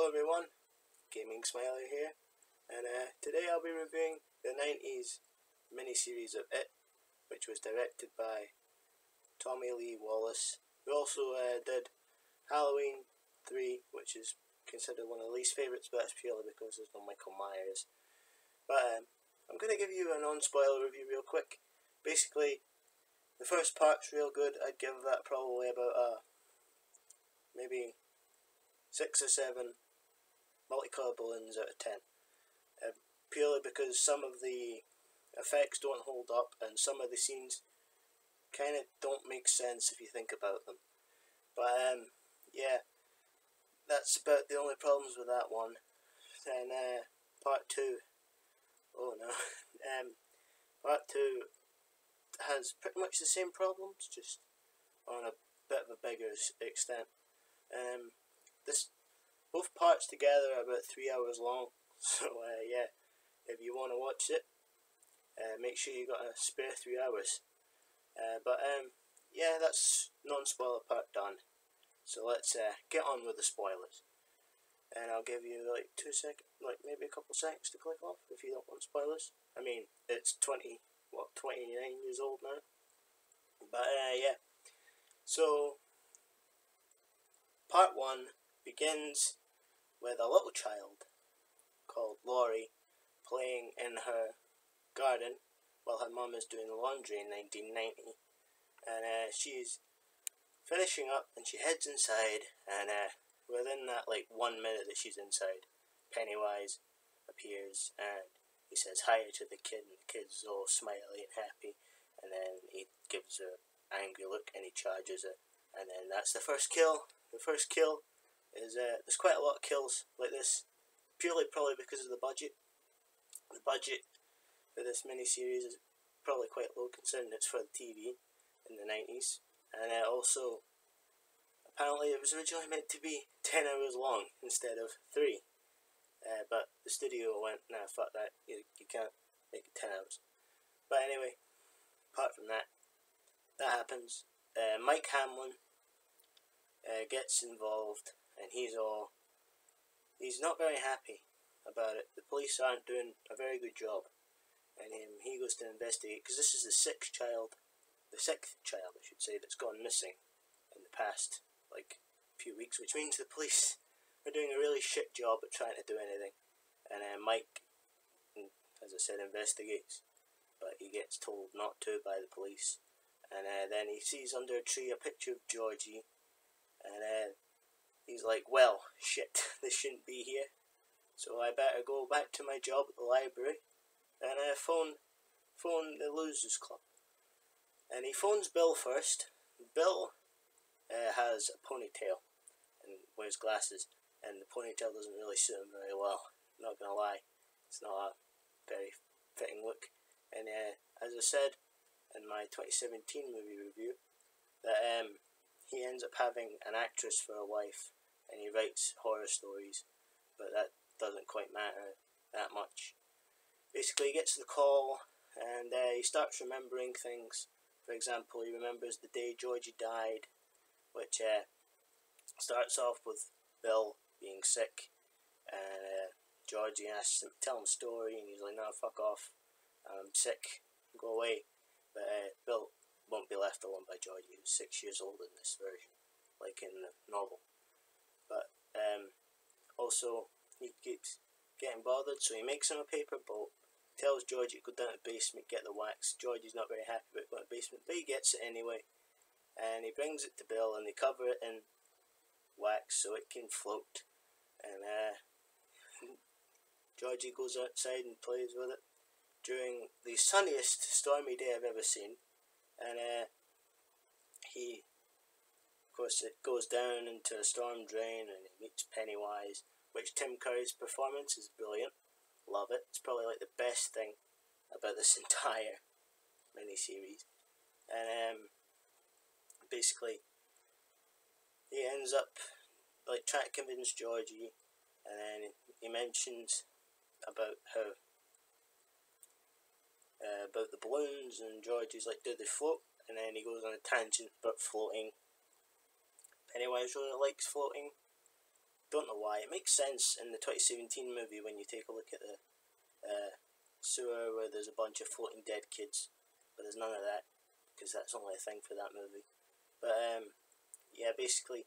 Hello everyone, Gaming Smiler here, and today I'll be reviewing the 90s miniseries of It, which was directed by Tommy Lee Wallace, who also did Halloween 3, which is considered one of the least favourites, but that's purely because there's no Michael Myers. But I'm going to give you a non-spoiler review real quick. Basically, the first part's real good. I'd give that probably about maybe 6 or 7 multicolour balloons out of 10. Purely because some of the effects don't hold up and some of the scenes kind of don't make sense if you think about them. But yeah, that's about the only problems with that one. Then part 2, oh no, part 2 has pretty much the same problems, just on a bit of a bigger extent. Both parts together are about 3 hours long, so yeah, if you want to watch it, make sure you got a spare 3 hours. But yeah, that's non-spoiler part done. So let's get on with the spoilers. And I'll give you like 2 seconds, like maybe a couple seconds to click off if you don't want spoilers. I mean, it's 29 years old now. But yeah, so part 1 begins with a little child called Laurie playing in her garden while her mum is doing the laundry in 1990. And she's finishing up and she heads inside, and within that like 1 minute that she's inside, Pennywise appears and he says hi to the kid, and the kid's all smiley and happy, and then he gives her an angry look and he charges her, and then that's the first kill. The first kill is there's quite a lot of kills like this, purely probably because of the budget. The budget for this miniseries is probably quite low considering it's for the TV in the 90s, and also apparently it was originally meant to be 10 hours long instead of 3, but the studio went, nah, fuck that, you can't make it 10 hours. But anyway, apart from that happens. Mike Hamlin gets involved, and he's not very happy about it. The police aren't doing a very good job, and he goes to investigate, because this is the sixth child I should say, that's gone missing in the past like few weeks, which means the police are doing a really shit job at trying to do anything. And Mike, as I said, investigates, but he gets told not to by the police. And then he sees under a tree a picture of Georgie, and he's like, well, shit, this shouldn't be here, so I better go back to my job at the library and phone the Losers Club. And he phones Bill first. Bill has a ponytail and wears glasses, and the ponytail doesn't really suit him very well, not gonna lie. It's not a very fitting look. And as I said in my 2017 movie review, that he ends up having an actress for a wife, and he writes horror stories, but that doesn't quite matter that much. Basically, he gets the call, and he starts remembering things. For example, he remembers the day Georgie died, which starts off with Bill being sick, and Georgie asks him to tell him a story, and he's like, no, fuck off, I'm sick, go away. But Bill won't be left alone by Georgie, who's 6 years old in this version, like in the novel. But also, he keeps getting bothered, so he makes him a paper boat, tells Georgie to go down to the basement, get the wax. Georgie's not very happy about going to the basement, but he gets it anyway, and he brings it to Bill, and they cover it in wax so it can float. And Georgie goes outside and plays with it during the sunniest stormy day I've ever seen, and he, of course, it goes down into a storm drain, and he meets Pennywise, which Tim Curry's performance is brilliant. Love it. It's probably like the best thing about this entire miniseries. And basically, he ends up like trying to convince Georgie, and then he mentions about how about the balloons, and Georgie's like, do they float? And then he goes on a tangent about floating. Pennywise really likes floating, Don't know why. It makes sense in the 2017 movie when you take a look at the sewer where there's a bunch of floating dead kids, but there's none of that because that's only a thing for that movie. But yeah, basically,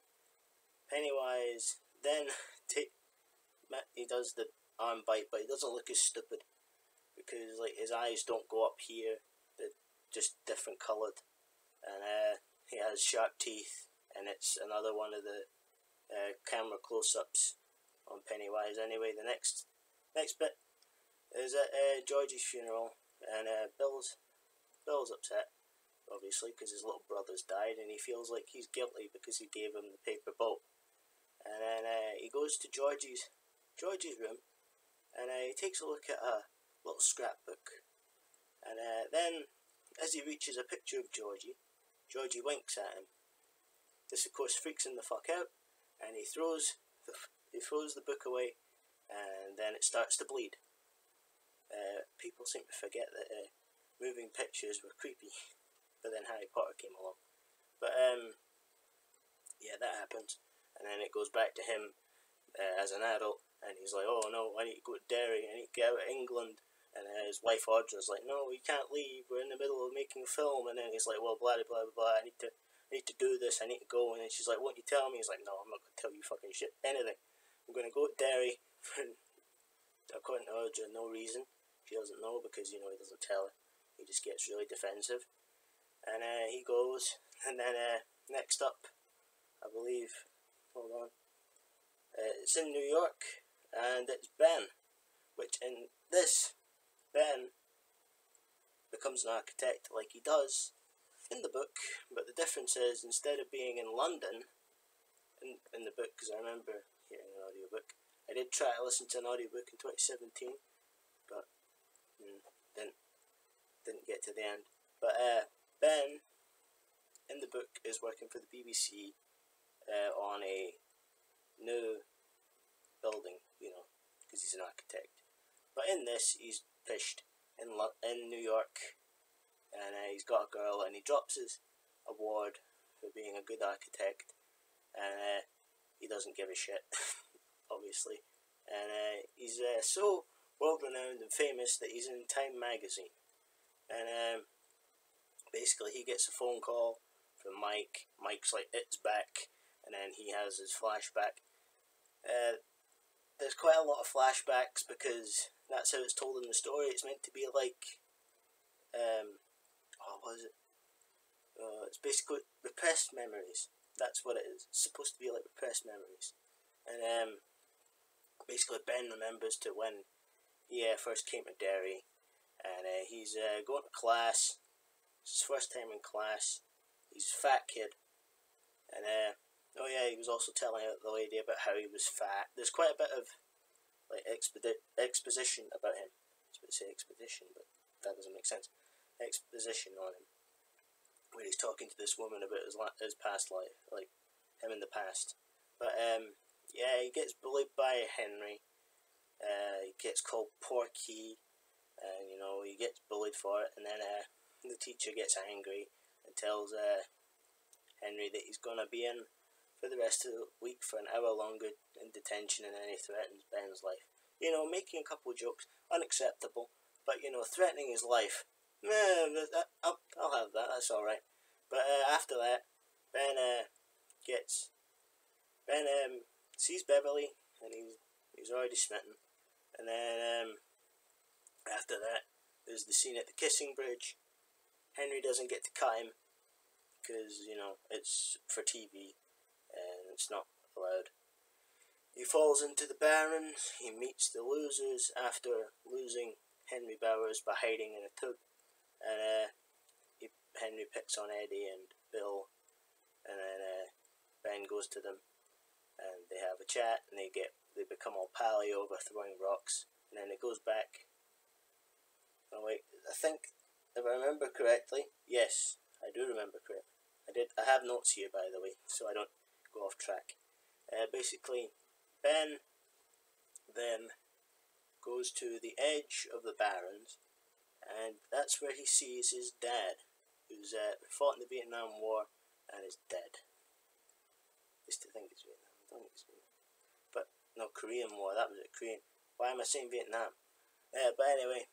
Pennywise then he does the arm bite, but he doesn't look as stupid because like his eyes don't go up here; they're just different coloured, and he has sharp teeth, and it's another one of the camera close-ups on Pennywise. Anyway, the next bit is at Georgie's funeral, and Bill's upset, obviously, because his little brother's died, and he feels like he's guilty because he gave him the paper boat. And then he goes to Georgie's room, and he takes a look at a little scrapbook. And then, as he reaches a picture of Georgie winks at him. This, of course, freaks him the fuck out, and he throws the book away, and then it starts to bleed. People seem to forget that moving pictures were creepy, but then Harry Potter came along. But yeah, that happens, and then it goes back to him as an adult, and he's like, oh no, I need to go to Derry, I need to get out of England. And his wife Audra's like, no, you can't leave, we're in the middle of making a film. And then he's like, well, blah blah blah blah, I need to do this, I need to go. And then she's like, won't you tell me? He's like, no, I'm not going to tell you fucking shit, anything. I'm going to go to Derry for, according to Audra, no reason. She doesn't know because, he doesn't tell her. He just gets really defensive. And he goes, and then next up, I believe, hold on, it's in New York, and it's Ben, which in this, Ben becomes an architect like he does in the book, but the difference is, instead of being in London, in the book, because I remember hearing an audiobook, I did try to listen to an audiobook in 2017, but didn't get to the end. But Ben, in the book, is working for the BBC on a new building, because he's an architect. But in this, he's fished in New York, and he's got a girl, and he drops his award for being a good architect, and he doesn't give a shit, obviously. And he's so world-renowned and famous that he's in Time magazine. And basically he gets a phone call from Mike. Mike's like, it's back, and then he has his flashback. There's quite a lot of flashbacks because that's how it's told in the story. It's meant to be like, what is it? It's basically repressed memories. That's what it is. It's supposed to be like repressed memories. And basically Ben remembers to when he first came to Derry, and he's going to class. It's his first time in class. He's a fat kid, and oh yeah, he was also telling the lady about how he was fat. There's quite a bit of like exposition about him. I was going to say expedition, but that doesn't make sense. Exposition on him, where he's talking to this woman about his past life, like him in the past. But yeah, he gets bullied by Henry. He gets called Porky, and he gets bullied for it. And then the teacher gets angry and tells Henry that he's gonna be in for the rest of the week for an hour longer in detention, and then he threatens Ben's life. Making a couple of jokes, unacceptable, but threatening his life, I'll have that. That's all right. But after that, Ben sees Beverly, and he's already smitten. And then after that, there's the scene at the kissing bridge. Henry doesn't get to cut him because it's for TV and it's not allowed. He falls into the Barrens. He meets the losers after losing Henry Bowers by hiding in a tub, and Henry picks on Eddie and Bill, and then Ben goes to them, and they have a chat, and they become all pally over throwing rocks, and then it goes back. Oh wait, I think if I remember correctly, yes, I do remember correctly. I have notes here, by the way, so I don't go off track. Basically, Ben then goes to the edge of the Barrens, and that's where he sees his dad, who's fought in the Vietnam War and is dead. I used to think it's Vietnam. I don't think it's Vietnam. But Korean War. That was it, Korean. Why am I saying Vietnam? But anyway,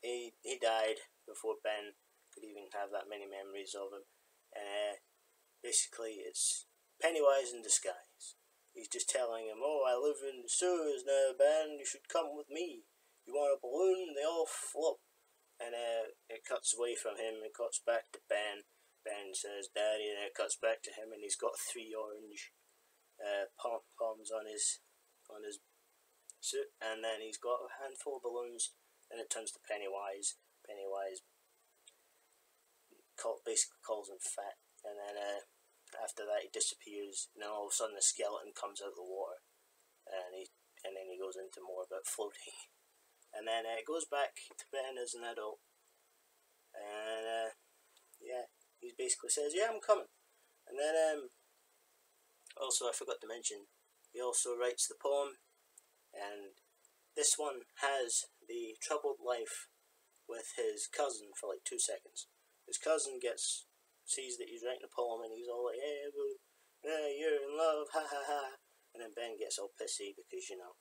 he died before Ben could even have that many memories of him. Basically, it's Pennywise in disguise. He's just telling him, "Oh, I live in the sewers now, Ben. You should come with me. You want a balloon? They all flop." And it cuts away from him and cuts back to Ben. Ben says, "Daddy," and it cuts back to him, and he's got 3 orange pom-poms on his suit, and then he's got a handful of balloons, and it turns to Pennywise. Pennywise basically calls him fat, and then after that he disappears, and then all of a sudden the skeleton comes out of the water, and then he goes into more about floating, and then it goes back to Ben as an adult, and yeah, he basically says, "Yeah, I'm coming," and then also I forgot to mention, he also writes the poem, and this one has the troubled life with his cousin for like 2 seconds. His cousin sees that he's writing a poem, and he's all like, "Hey, you're in love, ha ha ha," and then Ben gets all pissy because, you know,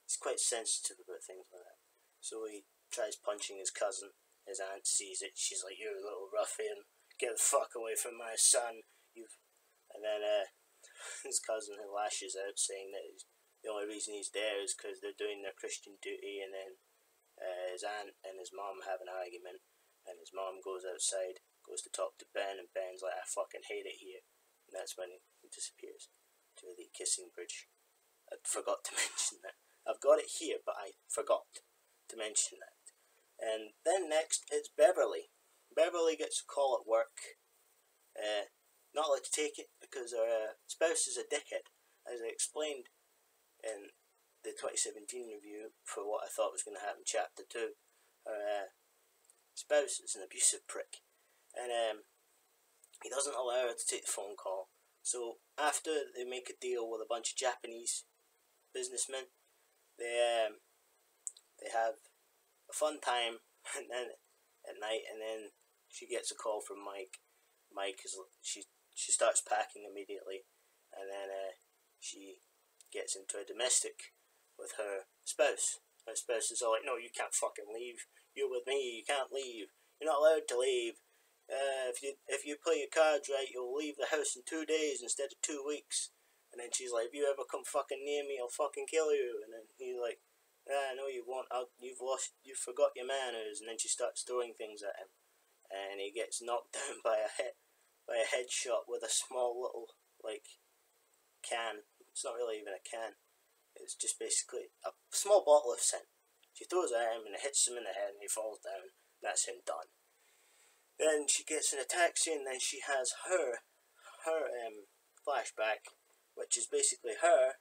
he's quite sensitive about things like that. So he tries punching his cousin. His aunt sees it. She's like, "You little ruffian, get the fuck away from my son." And then his cousin lashes out, saying that the only reason he's there is because they're doing their Christian duty, and then his aunt and his mom have an argument, and his mom goes outside, goes to talk to Ben, and Ben's like, "I fucking hate it here," and that's when he disappears to the kissing bridge. I forgot to mention that. I've got it here, but I forgot to mention that. And then next, it's Beverly. Beverly gets a call at work. Not allowed to take it because her spouse is a dickhead. As I explained in the 2017 review for what I thought was going to happen, Chapter 2, her spouse is an abusive prick. And he doesn't allow her to take the phone call. So after they make a deal with a bunch of Japanese businessmen, they have a fun time, and then at night, and then she gets a call from Mike. Mike is she starts packing immediately, and then she gets into a domestic with her spouse. Her spouse is all like, "No, you can't fucking leave. You're with me. You can't leave. You're not allowed to leave. If you play your cards right, you'll leave the house in 2 days instead of 2 weeks." And then she's like, "If you ever come fucking near me, I'll fucking kill you." And then he's like, "No, you won't. You forgot your manners." And then she starts throwing things at him, and he gets knocked down by a headshot with a small little can. It's not really even a can. It's just basically a small bottle of scent. She throws it at him, and it hits him in the head, and he falls down. That's him done. Then she gets in a taxi, and then she has her flashback, which is basically her.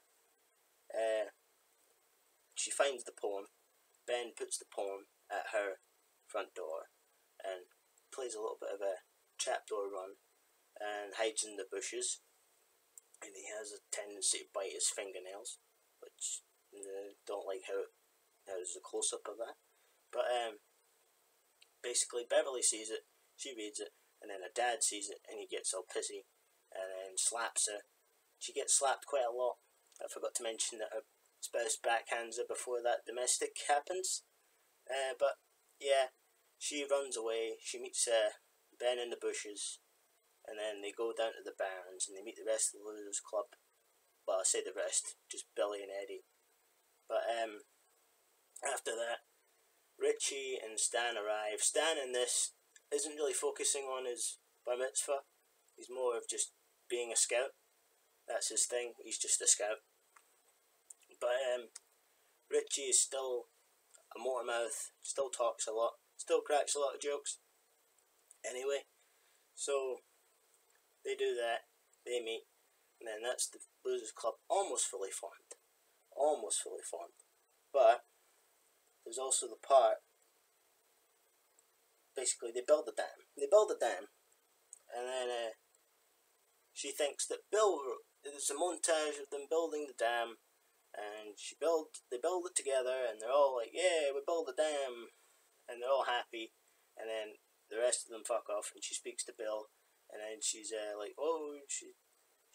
She finds the poem. Ben puts the poem at her front door and plays a little bit of a trapdoor run and hides in the bushes. And he has a tendency to bite his fingernails, which don't like how there's a close-up of that. But basically Beverly sees it, she reads it, and then her dad sees it, and he gets all pissy and then slaps her. She gets slapped quite a lot. I forgot to mention that her spouse backhands her before that domestic happens. But yeah, she runs away. She meets Ben in the bushes, and then they go down to the Barrens and they meet the rest of the Losers Club. Well, I say the rest, just Billy and Eddie. But after that, Richie and Stan arrive. Stan in this isn't really focusing on his bar mitzvah. He's more of just being a scout. That's his thing. He's just a scout. But Richie is still a motormouth, still talks a lot, still cracks a lot of jokes. Anyway, so they do that, they meet, and then that's the Losers Club almost fully formed. Almost fully formed. But there's also the part, basically they build the dam. And then she thinks that there's a montage of them building the dam, and they build it together, and they're all like, "Yeah, we build the dam," and they're all happy, and then the rest of them fuck off, and she speaks to Bill, and then she's like, "Oh," she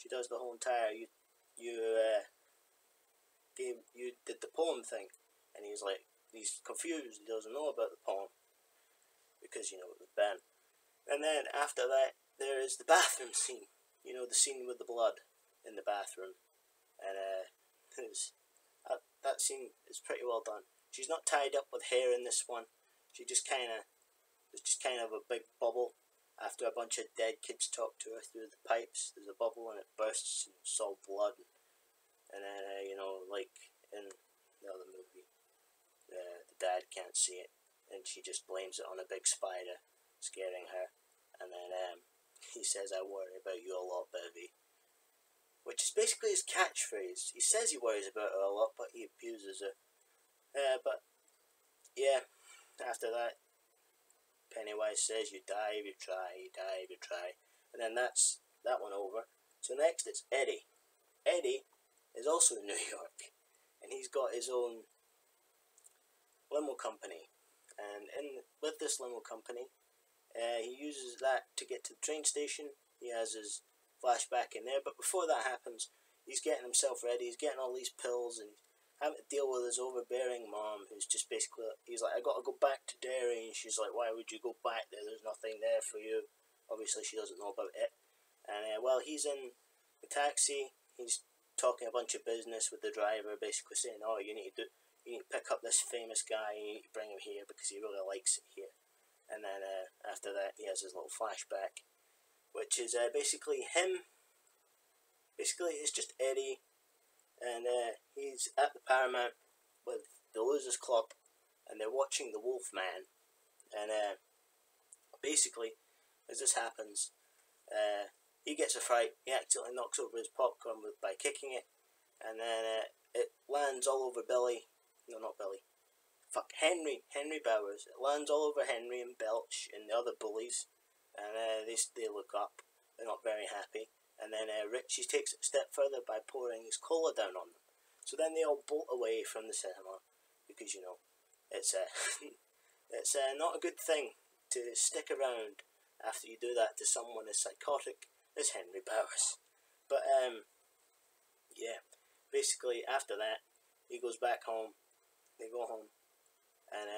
does the whole entire, poem thing, and he's confused, he doesn't know about the poem, because, it was banned. And then after that, there is the bathroom scene, the scene with the blood in the bathroom, and that scene is pretty well done. She's not tied up with hair in this one, there's just kind of a big bubble. After a bunch of dead kids talk to her through the pipes, there's a bubble and it bursts and it's all blood. And then, like in the other movie, the dad can't see it, and she just blames it on a big spider scaring her. And then he says, "I worry about you a lot, baby," which is basically his catchphrase. He says he worries about her a lot, but he abuses her. But yeah, after that, Pennywise says, "You die if you try, you die if you try," and then that's that one over. So next it's Eddie. Eddie is also in New York, and he's got his own limo company, and with this limo company, he uses that to get to the train station. He has his flashback in there, but before that happens, he's getting himself ready. He's getting all these pills and having to deal with his overbearing mom, who's just basically, he's like, "I gotta go back to Derry," and she's like, "Why would you go back there? There's nothing there for you." Obviously, she doesn't know about it. And while he's in the taxi, he's talking a bunch of business with the driver, basically saying, "Oh, you need to pick up this famous guy, you need to bring him here because he really likes it here." And then after that, he has his little flashback, which is basically him. Basically, it's just Eddie, and he's at the Paramount with the Losers Club, and they're watching The Wolf Man. And basically, as this happens, he gets a fright. He accidentally knocks over his popcorn by kicking it, and then it lands all over Billy. No, not Billy. Fuck, Henry Bowers. It lands all over Henry and Belch and the other bullies, and they look up. They're not very happy. And then Richie takes it a step further by pouring his cola down on them. So then they all bolt away from the cinema because it's it's not a good thing to stick around after you do that to someone as psychotic as Henry Bowers. But yeah, basically after that he goes back home. They go home, and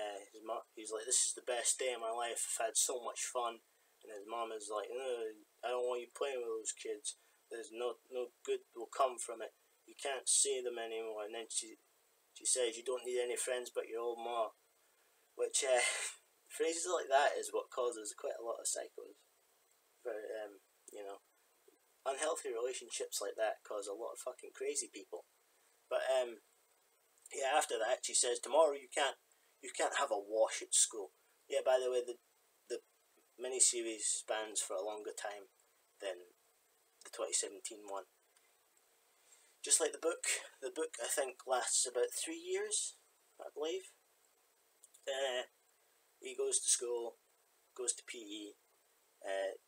he's like, "This is the best day of my life. I've had so much fun." And his mom is like, "I don't want you playing with those kids. There's no good will come from it. You can't see them anymore." And then she says, "You don't need any friends but your old ma," which phrases like that is what causes quite a lot of psychos. Unhealthy relationships like that cause a lot of fucking crazy people. But yeah, after that she says, "Tomorrow you can't have a wash at school." Yeah, by the way, the miniseries spans for a longer time than the 2017 one. Just like the book I think lasts about 3 years, I believe. He goes to school, goes to PE.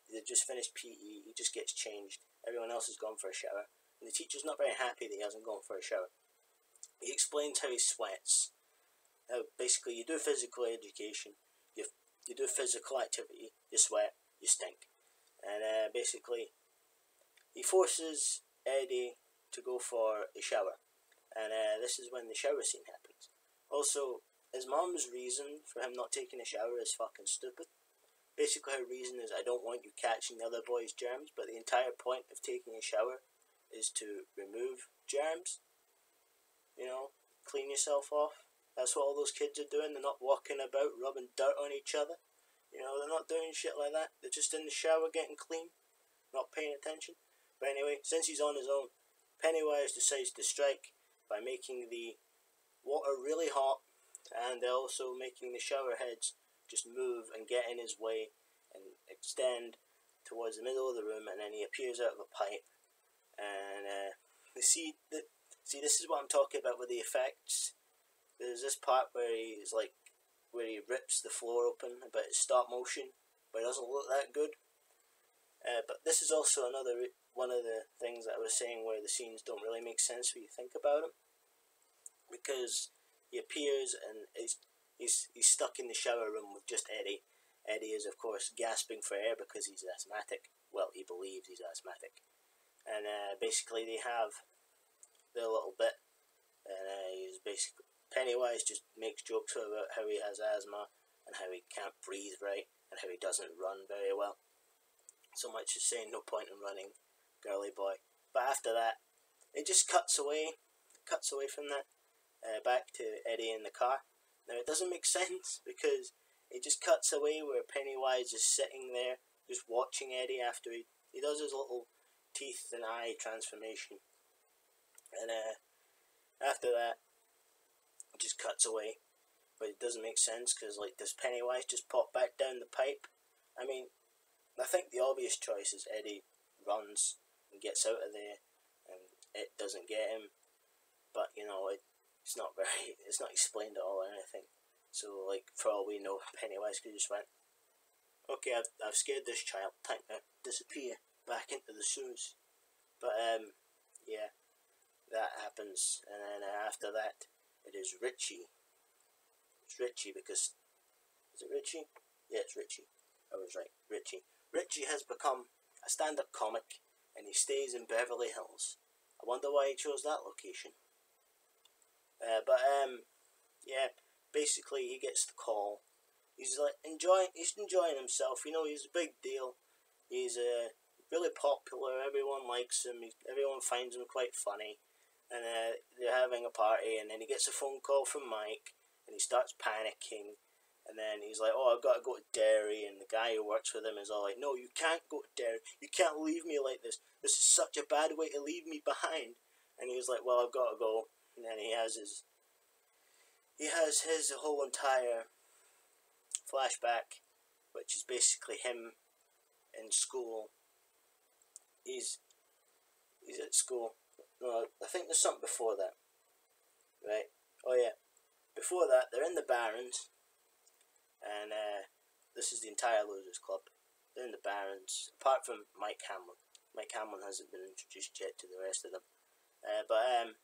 They just finished PE. He just gets changed. Everyone else has gone for a shower, and the teacher's not very happy that he hasn't gone for a shower. He explains how he sweats. How basically you do physical education, you do physical activity, you sweat, you stink. And basically he forces Eddie to go for a shower, and this is when the shower scene happens. Also, his mom's reason for him not taking a shower is fucking stupid. Basically her reason is, "I don't want you catching the other boys' germs," but the entire point of taking a shower is to remove germs. Clean yourself off. That's what all those kids are doing. They're not walking about rubbing dirt on each other. They're not doing shit like that. They're just in the shower getting clean, not paying attention. But anyway, since he's on his own, Pennywise decides to strike by making the water really hot, and also making the shower heads just move and get in his way and extend towards the middle of the room, and then he appears out of a pipe. And this is what I'm talking about with the effects. There's this part where he rips the floor open, but it's stop motion, but it doesn't look that good. But this is also another one of the things that I was saying where the scenes don't really make sense when you think about him, because he appears and he's stuck in the shower room with just Eddie. Eddie is of course gasping for air because he's asthmatic. Well, he believes he's asthmatic, and basically they have their little bit, and he's basically Pennywise just makes jokes about how he has asthma and how he can't breathe right and how he doesn't run very well. So much as saying no point in running, girly boy. But after that, it just cuts away from that, back to Eddie in the car. Now it doesn't make sense because it just cuts away where Pennywise is sitting there just watching Eddie after he does his little teeth and eye transformation. And after that, it just cuts away. But it doesn't make sense because, like, does Pennywise just pop back down the pipe? I mean, I think the obvious choice is Eddie runs and gets out of there and it doesn't get him. But, you know, it's not explained at all or anything. So, like, for all we know, Pennywise could just went, okay, I've scared this child, time to disappear back into the sewers. But, yeah, that happens. And then after that, it is Richie. It's Richie because... Is it Richie? Yeah, it's Richie. I was right, Richie. Richie has become a stand-up comic and he stays in Beverly Hills. I wonder why he chose that location. Yeah, basically he gets the call. He's enjoying himself. You know, he's a big deal. He's really popular. Everyone likes him. Everyone finds him quite funny. And they're having a party, and then he gets a phone call from Mike, and he starts panicking. And then he's like, oh, I've got to go to Derry. And the guy who works with him is all like, no, you can't go to Derry. You can't leave me like this. This is such a bad way to leave me behind. And he was like, well, I've got to go. And then he has his whole entire flashback, which is basically him in school. He's at school. No, I think there's something before that. Right? Oh, yeah. Before that, they're in the Barrens. And this is the entire Losers Club. They're in the Barrens, apart from Mike Hamlin. Mike Hamlin hasn't been introduced yet to the rest of them. But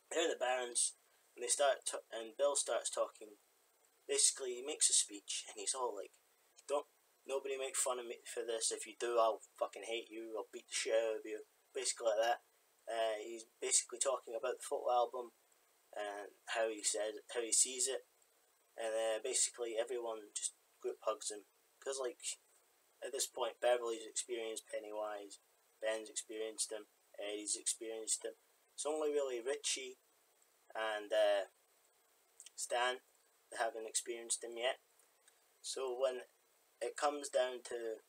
they're in the Barrens, and and Bill starts talking. Basically, he makes a speech, and he's all like, nobody make fun of me for this. If you do, I'll fucking hate you. I'll beat the shit out of you. Basically like that. He's basically talking about the photo album and how he sees it. And basically everyone just group hugs him. Because, like, at this point, Beverly's experienced Pennywise, Ben's experienced him, Eddie's experienced him. It's only really Richie and Stan that haven't experienced him yet. So when it comes down to...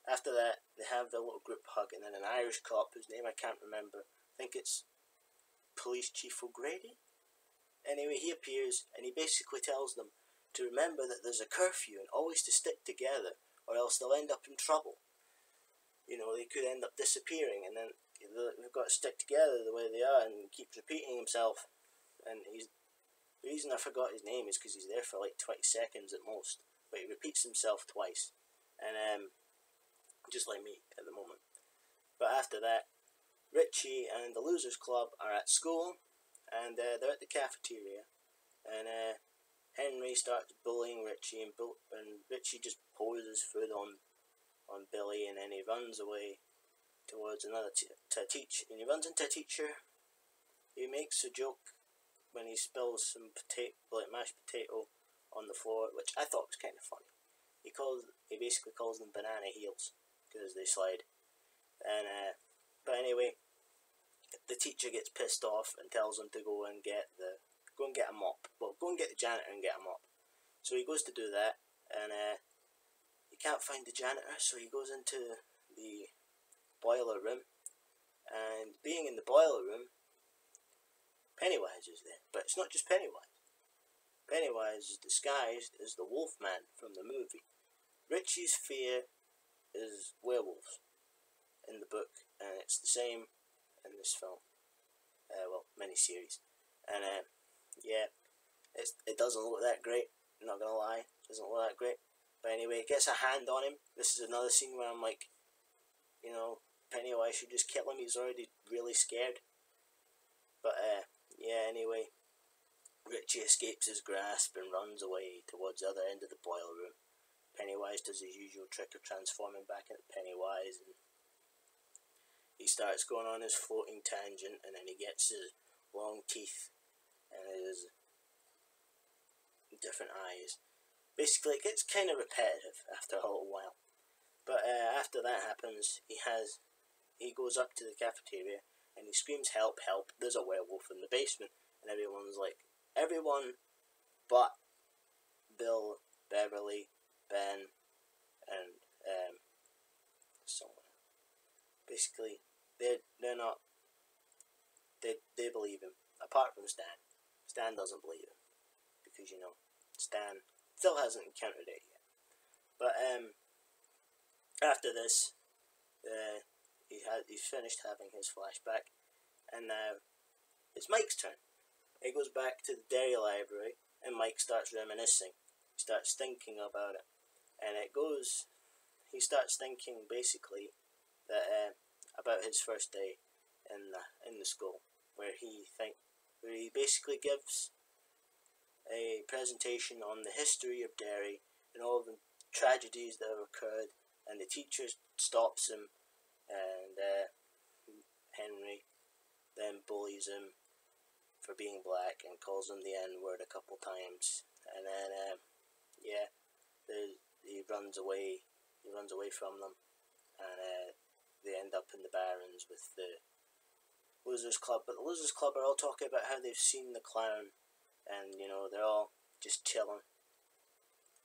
After that, they have their little group hug, and then an Irish cop, whose name I can't remember, I think it's Police Chief O'Grady? Anyway, he appears, and he basically tells them to remember that there's a curfew and always to stick together, or else they'll end up in trouble. You know, they could end up disappearing, and then they've got to stick together the way they are, and he keeps repeating himself. And the reason I forgot his name is because he's there for like 20 seconds at most, but he repeats himself twice. And just like me at the moment. But after that, Richie and the Losers Club are at school, and they're at the cafeteria, and Henry starts bullying Richie, and Richie just pours his food on Billy, and then he runs away towards another teacher, and he runs into a teacher. He makes a joke when he spills some mashed potato on the floor, which I thought was kind of funny. He basically calls them banana heels because they slide. And but anyway, the teacher gets pissed off and tells him to go and get a mop. Well, go and get the janitor and get a mop. So he goes to do that, and he can't find the janitor, so he goes into the boiler room. And being in the boiler room, Pennywise is there. But it's not just Pennywise. Pennywise is disguised as the Wolfman from the movie. Richie's fear is werewolves in the book, and it's the same in this film. Miniseries. And yeah, it doesn't look that great. I'm not gonna lie, it doesn't look that great. But anyway, it gets a hand on him. This is another scene where I'm like, you know, Pennywise should just kill him. He's already really scared. But yeah, anyway, Richie escapes his grasp and runs away towards the other end of the boiler room. Pennywise does his usual trick of transforming back into Pennywise, and he starts going on his floating tangent, and then he gets his long teeth, and his different eyes. Basically, it gets kind of repetitive after a little while. But after that happens, he goes up to the cafeteria and he screams, "Help, help, there's a werewolf in the basement." And everyone but Bill, Beverly, Ben, and someone. Basically, they're not, they believe him, apart from Stan. Stan doesn't believe him, because, Stan still hasn't encountered it yet. But after this, he's finished having his flashback, and now it's Mike's turn. He goes back to the dairy library, and Mike starts reminiscing. He starts thinking about it, and he starts thinking basically that about his first day in the school, where he basically gives a presentation on the history of dairy and all the tragedies that have occurred, and the teacher stops him, and Henry then bullies him for being black and calls him the N-word a couple times, and then he runs away from them, and they end up in the Barrens with the Losers Club. But the Losers Club are all talking about how they've seen the clown, and they're all just chilling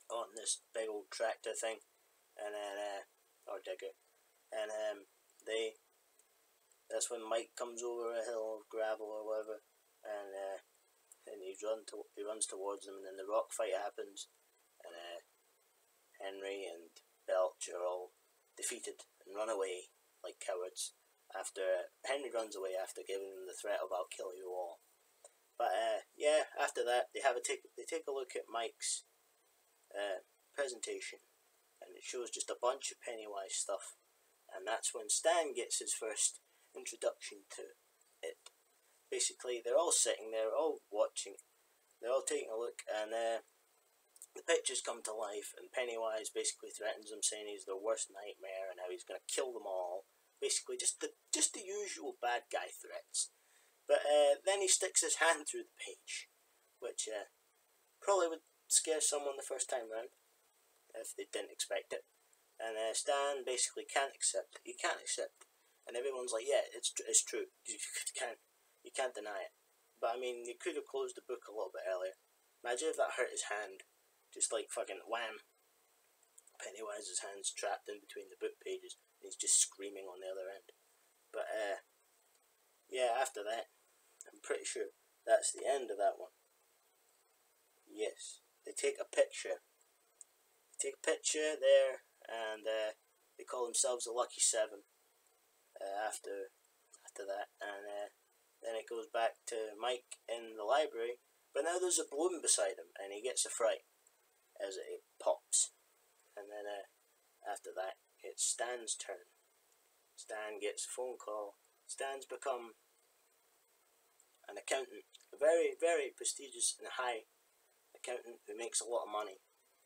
on this big old tractor thing, and then or digger, and that's when Mike comes over a hill of gravel or whatever, and he runs towards them, and then the rock fight happens, and Henry and Belch are all defeated and run away like cowards. After Henry runs away after giving them the threat of "I'll kill you all." But after that they take a look at Mike's presentation, and it shows just a bunch of Pennywise stuff, and that's when Stan gets his first introduction to it. Basically, they're all sitting there, all watching, they're all taking a look, and the pictures come to life, and Pennywise basically threatens them, saying he's their worst nightmare and how he's going to kill them all. Basically, just the usual bad guy threats. But then he sticks his hand through the page, which probably would scare someone the first time round if they didn't expect it. And Stan basically can't accept it. He can't accept it. And everyone's like, "Yeah, it's true. You can't deny it." But I mean, you could have closed the book a little bit earlier. Imagine if that hurt his hand, just like fucking wham. Pennywise's hand's trapped in between the book pages, and he's just screaming on the other end. But after that, I'm pretty sure that's the end of that one. Yes, they take a picture. There, and they call themselves the Lucky Seven. After that, and then it goes back to Mike in the library, but now there's a balloon beside him, and he gets a fright as it pops. And then after that, it's Stan's turn. Stan gets a phone call. Stan's become an accountant, a very, very prestigious and high accountant who makes a lot of money.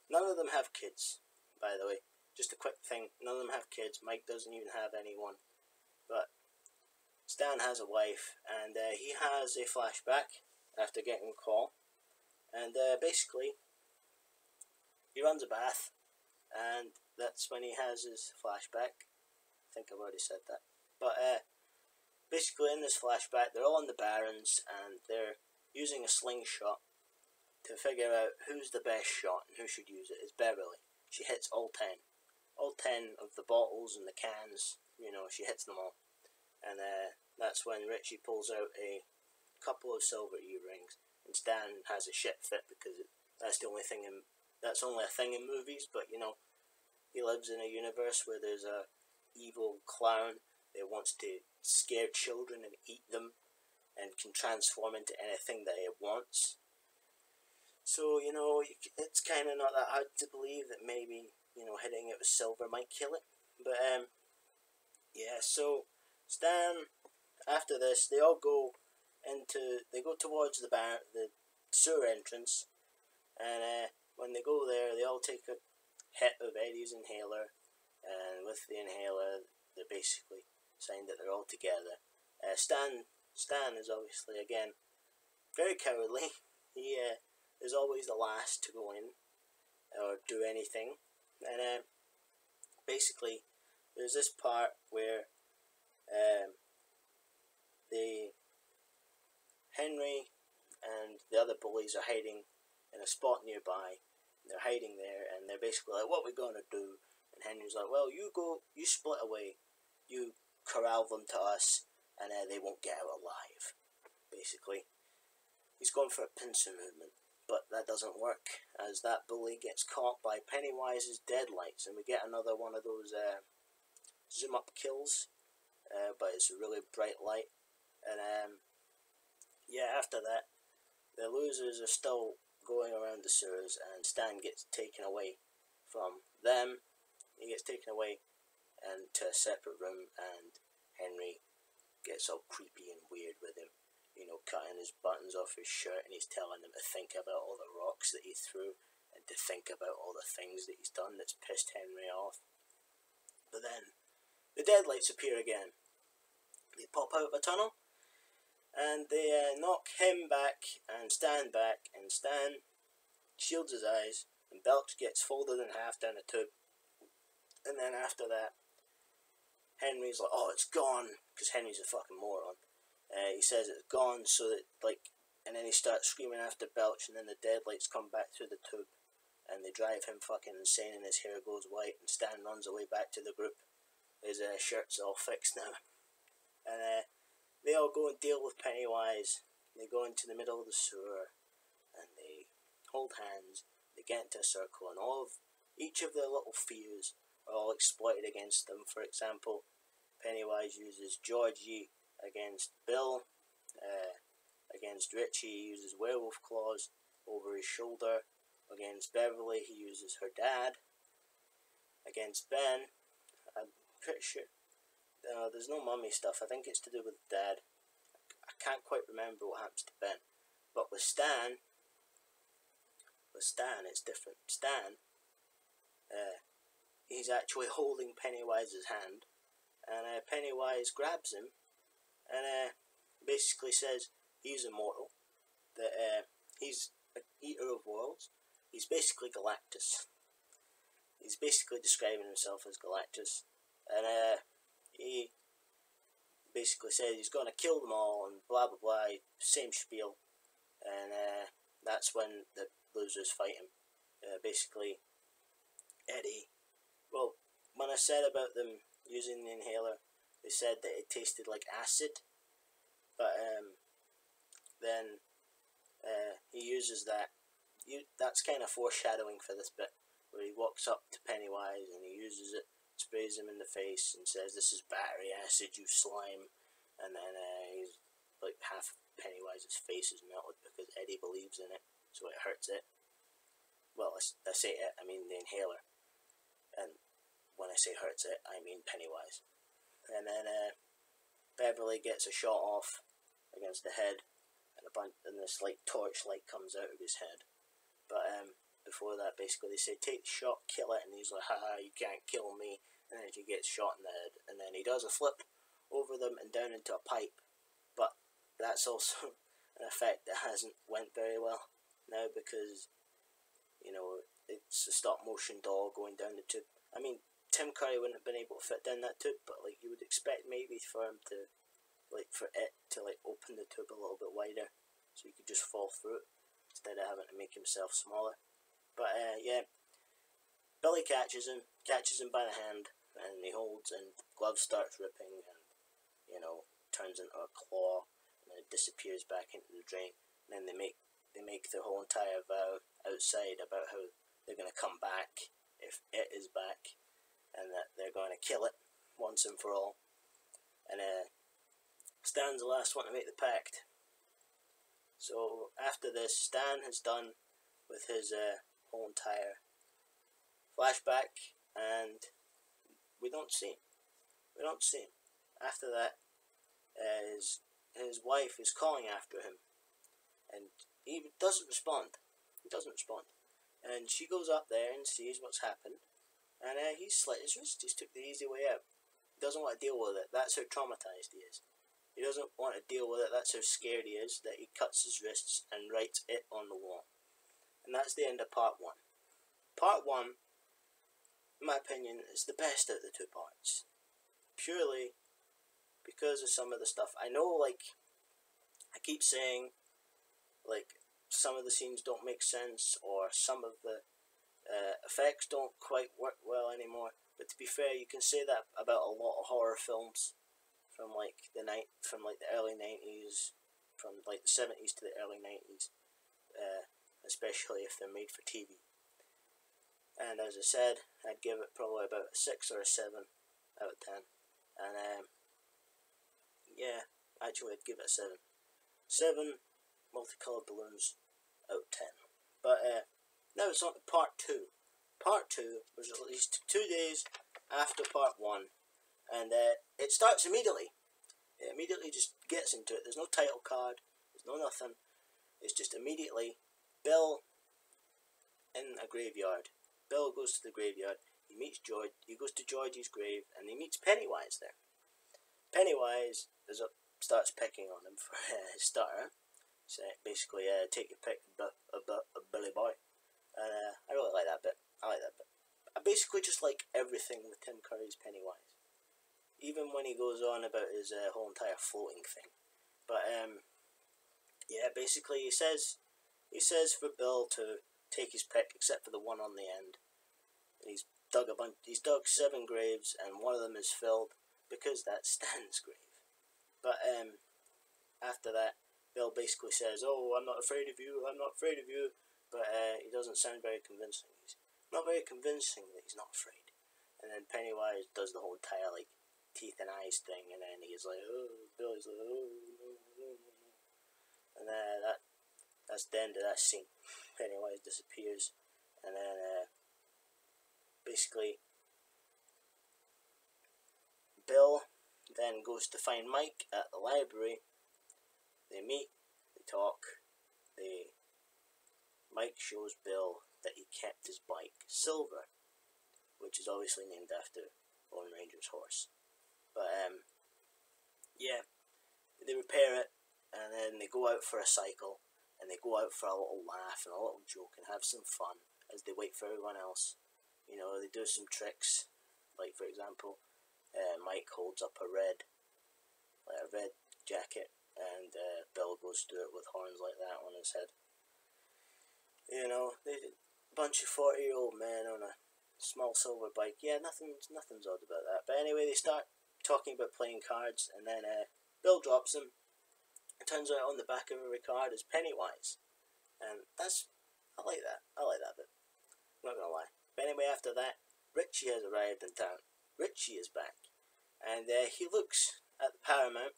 None of them have kids, by the way. Just a quick thing, none of them have kids. Mike doesn't even have anyone. But Stan has a wife, and he has a flashback after getting a call. And basically, he runs a bath, and that's when he has his flashback. I think I've already said that. But basically, in this flashback, they're all in the Barrens, and they're using a slingshot to figure out who's the best shot and who should use it. It's Beverly. She hits all 10. All 10 of the bottles and the cans, she hits them all. And that's when Richie pulls out a couple of silver earrings, and Stan has a shit fit because that's only a thing in movies. But he lives in a universe where there's a evil clown that wants to scare children and eat them, and can transform into anything that it wants. So it's kind of not that hard to believe that maybe hitting it with silver might kill it. But so Stan, after this, they go towards the sewer entrance, and when they go there, they all take a hit of Eddie's inhaler, and with the inhaler, they're basically saying that they're all together. Stan Stan is obviously, again, very cowardly. He is always the last to go in or do anything. And basically, there's this part where the Henry and the other bullies are hiding in a spot nearby. They're hiding there, and they're basically like, "What are we gonna do?" And Henry's like, "Well, you go, you split away, you corral them to us, and they won't get out alive." Basically, he's going for a pincer movement, but that doesn't work, as that bully gets caught by Pennywise's deadlights, and we get another one of those zoom up kills, but it's a really bright light. And yeah, after that, the losers are still going around the sewers, and Stan gets taken away from them. He gets taken away and to a separate room, and Henry gets all creepy and weird with him, you know, cutting his buttons off his shirt, and he's telling him to think about all the rocks that he threw and to think about all the things that he's done that's pissed Henry off. But then the deadlights appear again. They pop out of a tunnel, and they knock him back and Stan back, and Stan shields his eyes, and Belch gets folded in half down a tube. And then after that, Henry's like, "Oh, it's gone," because Henry's a fucking moron. He says it's gone, so that, like, and then he starts screaming after Belch, and then the deadlights come back through the tube, and they drive him fucking insane, and his hair goes white, and Stan runs away back to the group. His shirt's all fixed now. And they all go and deal with Pennywise. They go into the middle of the sewer, and they hold hands. They get into a circle, and each of their little fears are all exploited against them. For example, Pennywise uses Georgie against Bill. Against Richie, he uses werewolf claws over his shoulder. Against Beverly, he uses her dad. Against Ben, I'm pretty sure there's no mummy stuff. I think it's to do with dad. I can't quite remember what happens to Ben. But with Stan, it's different. Stan, he's actually holding Pennywise's hand, and Pennywise grabs him, and basically says he's immortal, that he's an eater of worlds. He's basically Galactus. He's basically describing himself as Galactus, and he basically says he's going to kill them all, and blah blah blah, same spiel. And that's when the losers fight him. Basically, Eddie, well, when I said about them using the inhaler, they said that it tasted like acid, but then he uses that. That's kind of foreshadowing for this bit, where he walks up to Pennywise and he uses it, sprays him in the face, and says, "This is battery acid, you slime." And then he's like, half Pennywise's face is melted because Eddie believes in it, so it hurts it. Well, I say it, I mean the inhaler. And when I say hurts it, I mean Pennywise. And then Beverly gets a shot off against the head, and this like torchlight comes out of his head. But before that, basically they say, "Take the shot, kill it," and he's like, "Haha, you can't kill me." And then he gets shot in the head, and then he does a flip over them and down into a pipe. But that's also an effect that hasn't went very well now, because, you know, it's a stop motion doll going down the tube. I mean, Tim Curry wouldn't have been able to fit down that tube, but like you would expect maybe for him to, like, for it to like open the tube a little bit wider, so he could just fall through it instead of having to make himself smaller. But yeah, Billy catches him by the hand, and he holds, and the glove starts ripping, and, you know, turns into a claw, and then it disappears back into the drain. And then they make their whole entire vow outside about how they're going to come back if it is back, and that they're going to kill it once and for all. And Stan's the last one to make the pact. So after this, Stan has done with his whole entire flashback, and we don't see him. After that, his wife is calling after him, and he doesn't respond. And she goes up there and sees what's happened, and he's slit his wrist. He's took the easy way out. He doesn't want to deal with it. That's how traumatized he is. He doesn't want to deal with it. That's how scared he is, that he cuts his wrists and writes it on the wall. And that's the end of part 1. Part 1, in my opinion, is the best out of the 2 parts. Purely because of some of the stuff. I know, like, I keep saying, like, some of the scenes don't make sense, or some of the effects don't quite work well anymore. But to be fair, you can say that about a lot of horror films from like the early 90s, from like the 70s to the early 90s, especially if they're made for TV. And as I said, I'd give it probably about a 6 or a 7 out of 10. And yeah, actually I'd give it a 7. 7 multicolored balloons out of 10. But now it's on to part 2. Part 2 was released 2 days after part 1, and it starts immediately. It immediately just gets into it. There's no title card, there's no nothing. It's just immediately Bill in a graveyard. Bill goes to the graveyard, he meets George, he goes to Georgie's grave, and he meets Pennywise there. Pennywise starts picking on him for his starter. So basically, take your pick, Billy Boy. And I really like that bit. I like that bit. I basically just like everything with Tim Curry's Pennywise. Even when he goes on about his whole entire floating thing. But yeah, basically he says for Bill to take his pick, except for the one on the end. He's dug 7 graves, and one of them is filled because that's Stan's grave. But after that, Bill basically says, "Oh, I'm not afraid of you. I'm not afraid of you." But he doesn't sound very convincing. He's not very convincing that he's not afraid. And then Pennywise does the whole entire like teeth and eyes thing, and then he's like, "Oh," Billy's like, "Oh, no, no, no, no." And that's the end of that scene. Pennywise disappears, and then basically Bill then goes to find Mike at the library. They meet, they talk, Mike shows Bill that he kept his bike, Silver, which is obviously named after Lone Ranger's horse. But yeah, they repair it, and then they go out for a cycle, and they go out for a little laugh and a little joke and have some fun as they wait for everyone else. You know, they do some tricks, like for example, Mike holds up a red jacket, and Bill goes to do it with horns like that on his head. You know, a bunch of 40-year-old men on a small silver bike. Yeah, nothing's odd about that. But anyway, they start talking about playing cards, and then Bill drops him. It turns out on the back of every card is Pennywise, and I like that bit. I'm not gonna lie. But anyway, after that, Richie has arrived in town. Richie is back, and he looks at the Paramount,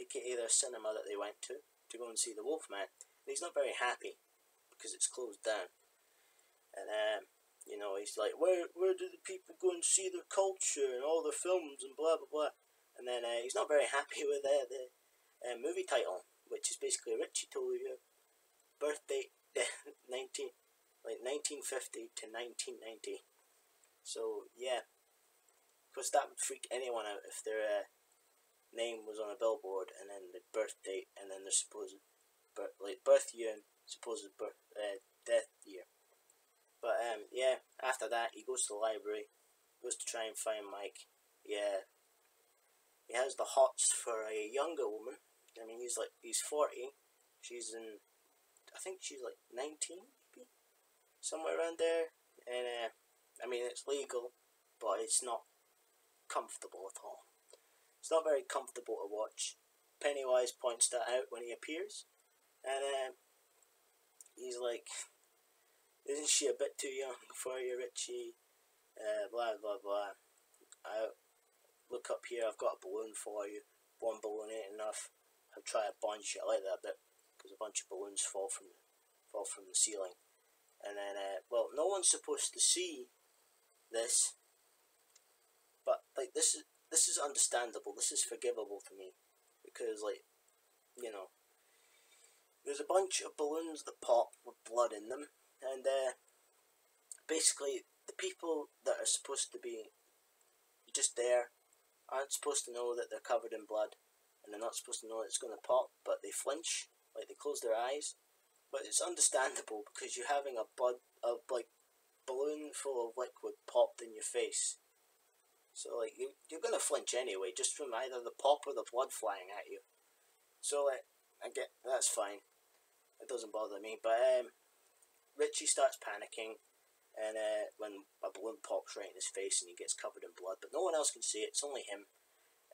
aka their cinema that they went to go and see the Wolfman, and he's not very happy because it's closed down. And you know, he's like, where do the people go and see their culture and all their films and blah blah blah. And then he's not very happy with the movie title, which is basically Richie told you birth date 1950 to 1990. So yeah, because that would freak anyone out if their name was on a billboard and then the birth date and then their supposed birth year and supposed death year. But yeah, after that he goes to the library, goes to try and find Mike. Yeah, he has the hots for a younger woman. I mean, he's 40. She's I think she's like 19, maybe, somewhere around there. And I mean, it's legal, but it's not comfortable at all. It's not very comfortable to watch. Pennywise points that out when he appears, and he's like, "Isn't she a bit too young for you, Richie?" Blah blah blah. Look up here. I've got a balloon for you. One balloon ain't enough. I'll try a bunch. I like that bit because a bunch of balloons fall from the ceiling, and then well, no one's supposed to see this, but like this is understandable. This is forgivable to me because, like, you know, there's a bunch of balloons that pop with blood in them, and basically the people that are supposed to be just there aren't supposed to know that they're covered in blood. and they're not supposed to know it's going to pop, but they flinch, like they close their eyes. But it's understandable because you're having a balloon full of liquid popped in your face. So like you're gonna flinch anyway, just from either the pop or the blood flying at you. So I get that's fine. It doesn't bother me. But Richie starts panicking, and when a balloon pops right in his face and he gets covered in blood, but no one else can see it. It's only him.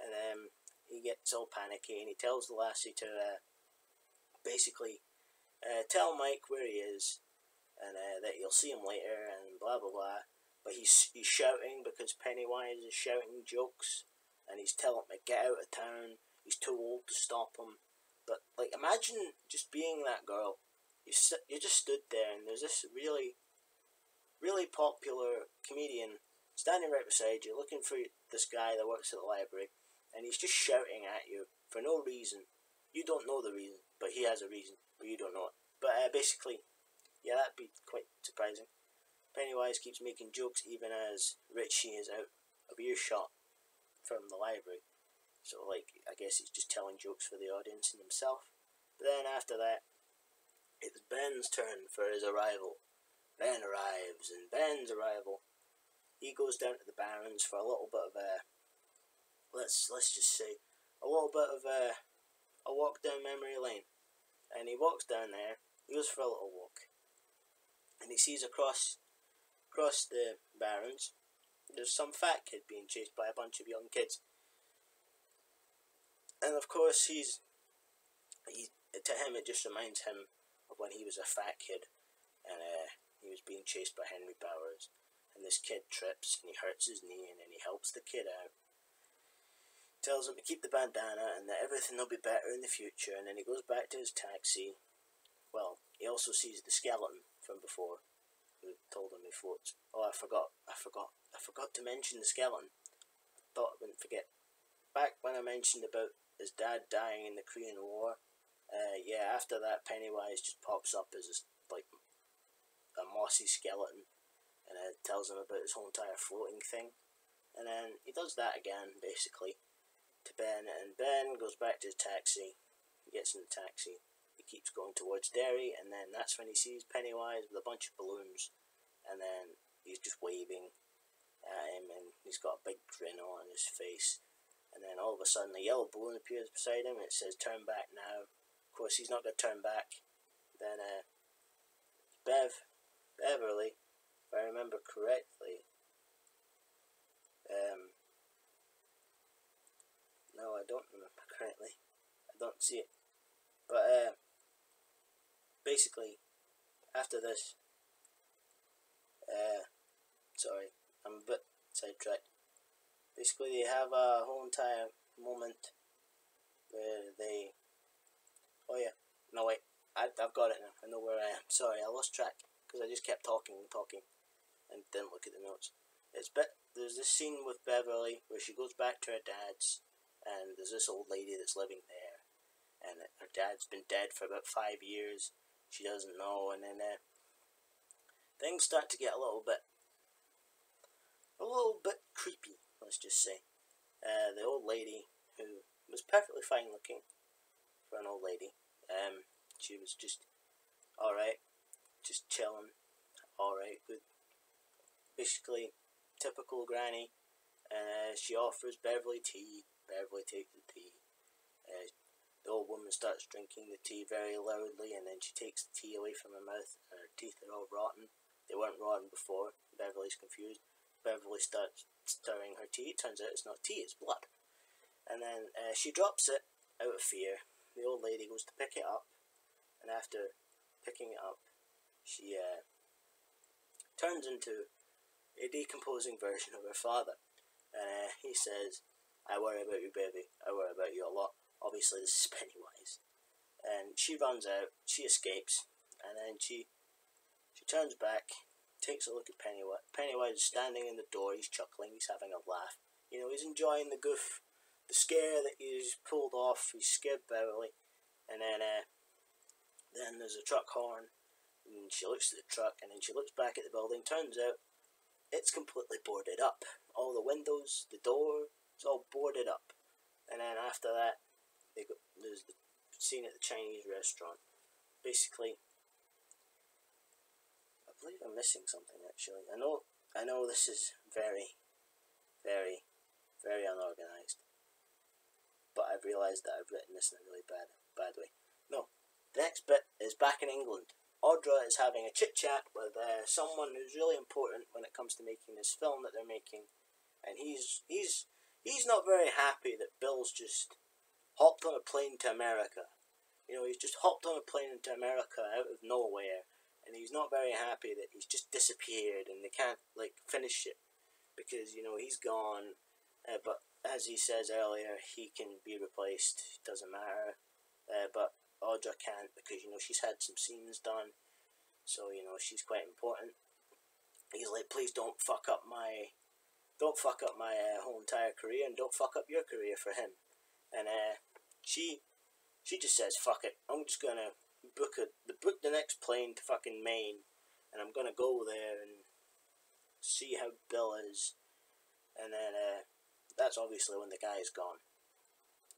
And he gets all panicky and he tells the lassie to basically tell Mike where he is, and that you'll see him later, and blah blah blah. But he's shouting because Pennywise is shouting jokes, and he's telling him to get out of town. He's too old to stop him. But like, imagine just being that girl. You just stood there, and there's this really popular comedian standing right beside you, looking for this guy that works at the library, and he's just shouting at you for no reason. You don't know the reason, but he has a reason, but you don't know it. But basically, yeah, that'd be quite surprising. Pennywise keeps making jokes even as Richie is out of earshot from the library. So, like, I guess he's just telling jokes for the audience and himself. But then after that, it's Ben's turn for his arrival. Ben arrives, and Ben's arrival, he goes down to the Barrens for a little bit of let's just say, a little bit of a walk down memory lane. And he walks down there, he goes for a little walk, and he sees across the Barrens, there's some fat kid being chased by a bunch of young kids. And of course, to him it just reminds him of when he was a fat kid, and he was being chased by Henry Bowers, and this kid trips and he hurts his knee, and then he helps the kid out, tells him to keep the bandana and that everything will be better in the future. And then he goes back to his taxi. Well, he also sees the skeleton from before, who told him he floats. Oh, I forgot to mention the skeleton. Thought I wouldn't forget. Back when I mentioned about his dad dying in the Korean War, after that, Pennywise just pops up as a mossy skeleton, and tells him about his whole entire floating thing. And then he does that again, basically, to Ben, and Ben goes back to his taxi. He gets in the taxi. He keeps going towards Derry, and then that's when he sees Pennywise with a bunch of balloons, and then he's just waving at him, and he's got a big grin on his face. And then all of a sudden, a yellow balloon appears beside him, and it says, "Turn back now." Of course, he's not going to turn back. Then Beverly, if I remember correctly, no, I don't remember correctly. I don't see it. But basically, after this, sorry, I'm a bit sidetracked. Basically, they have a whole entire moment where they... Oh yeah, no wait, I've got it now. I know where I am. Sorry, I lost track because I just kept talking, and didn't look at the notes. There's this scene with Beverly where she goes back to her dad's, and there's this old lady that's living there, and her dad's been dead for about 5 years. She doesn't know, and then things start to get a little bit creepy. Let's just say, the old lady, who was perfectly fine looking for an old lady, she was just alright, just chilling, alright, good, basically typical granny. She offers Beverly tea. Beverly takes the tea. The old woman starts drinking the tea very loudly, and then she takes the tea away from her mouth, and her teeth are all rotten. They weren't rotten before. Beverly's confused. Beverly starts stirring her tea. It turns out it's not tea, it's blood. And then she drops it out of fear. The old lady goes to pick it up, and after picking it up, she turns into a decomposing version of her father. And he says, "I worry about you, baby. I worry about you a lot." Obviously, this is Pennywise. And she runs out, she escapes, and then she turns back, takes a look at Pennywise. Pennywise is standing in the door, he's chuckling, he's having a laugh. You know, he's enjoying the goof, the scare that he's pulled off. He's scared Beverly. And then there's a truck horn, and she looks at the truck, and then she looks back at the building. Turns out it's completely boarded up. All the windows, the door, it's all boarded up. And then after that, there's the scene at the Chinese restaurant. Basically, I believe I'm missing something actually. I know this is very, very, very unorganised, but I've realised that I've written this in a really bad way. No, the next bit is back in England. Audra is having a chit chat with someone who's really important when it comes to making this film that they're making, and he's not very happy that Bill's just hopped on a plane to America. He's just hopped on a plane to America out of nowhere, and he's not very happy that he's just disappeared and they can't finish it because he's gone. But as he says earlier, he can be replaced. It doesn't matter. But Audra can't because she's had some scenes done, so she's quite important. He's like, please don't fuck up my whole entire career, and don't fuck up your career for him. And she just says, fuck it, I'm just gonna book the next plane to fucking Maine, and I'm gonna go there and see how Bill is. And then that's obviously when the guy's gone.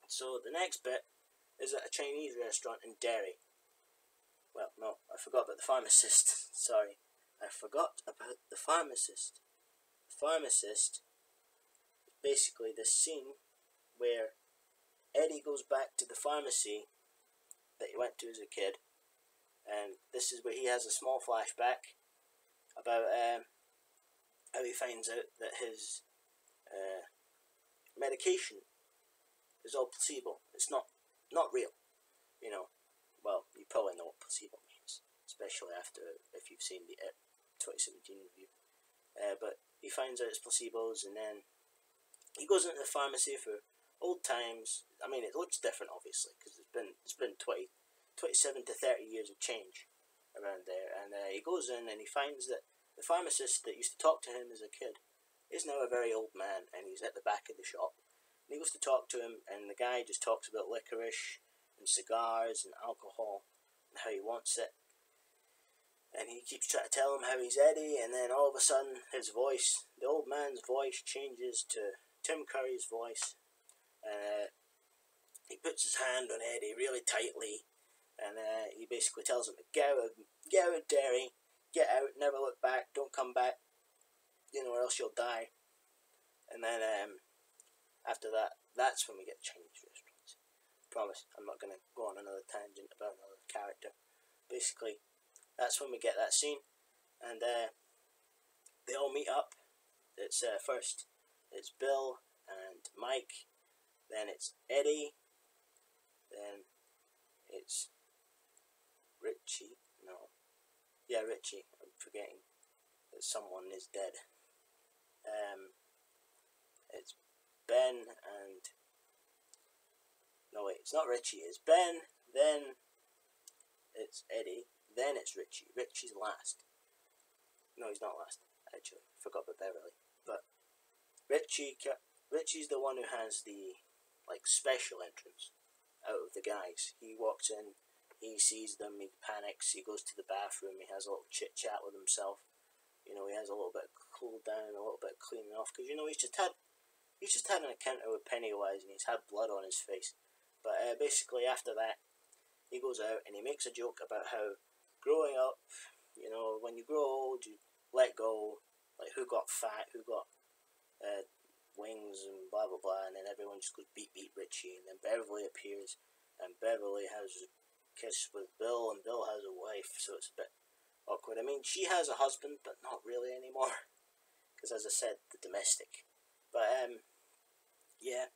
So the next bit is at a Chinese restaurant in Derry. Well, no, I forgot about the pharmacist. Sorry, I forgot about the pharmacist. The pharmacist is basically this scene where Eddie goes back to the pharmacy that he went to as a kid, and this is where he has a small flashback about how he finds out that his medication is all placebo. It's not real. Well, you probably know what placebo means, especially if you've seen the 2017 review. But he finds out it's placebos, and then he goes into the pharmacy for old times. I mean, it looks different, obviously, because it's been 27 to 30 years of change around there. And he goes in and he finds that the pharmacist that used to talk to him as a kid is now a very old man, and he's at the back of the shop. And he goes to talk to him, and the guy just talks about licorice and cigars and alcohol and how he wants it. And he keeps trying to tell him how he's Eddie, and then all of a sudden his voice, the old man's voice, changes to Tim Curry's voice. He puts his hand on Eddie really tightly, and he basically tells him to get out of Derry, get out, never look back, don't come back, or else you'll die. And then after that, that's when we get Chinese restaurants. Promise, I'm not going to go on another tangent about another character. Basically, that's when we get that scene, and they all meet up. It's first it's Bill and Mike, then it's Eddie, then it's Richie. Richie. I'm forgetting that someone is dead. It's Ben and it's not Richie. It's Ben, then it's Eddie, then it's Richie. Richie's last. No, he's not last. Actually, forgot about Beverly. But Richie's the one who has the special entrance out of the guys. He walks in, he sees them, he panics, he goes to the bathroom, he has a little chit chat with himself. He has a little bit of cool down, a little bit of cleaning off, because he's just had an encounter with Pennywise and he's had blood on his face. But basically after that, he goes out and he makes a joke about how growing up, when you grow old, you let go, who got fat, who got wings and blah blah blah, and then everyone just goes beat Richie, and then Beverly appears, and Beverly has a kiss with Bill, and Bill has a wife, so it's a bit awkward. I mean, she has a husband, but not really anymore, because as I said, the domestic. But yeah,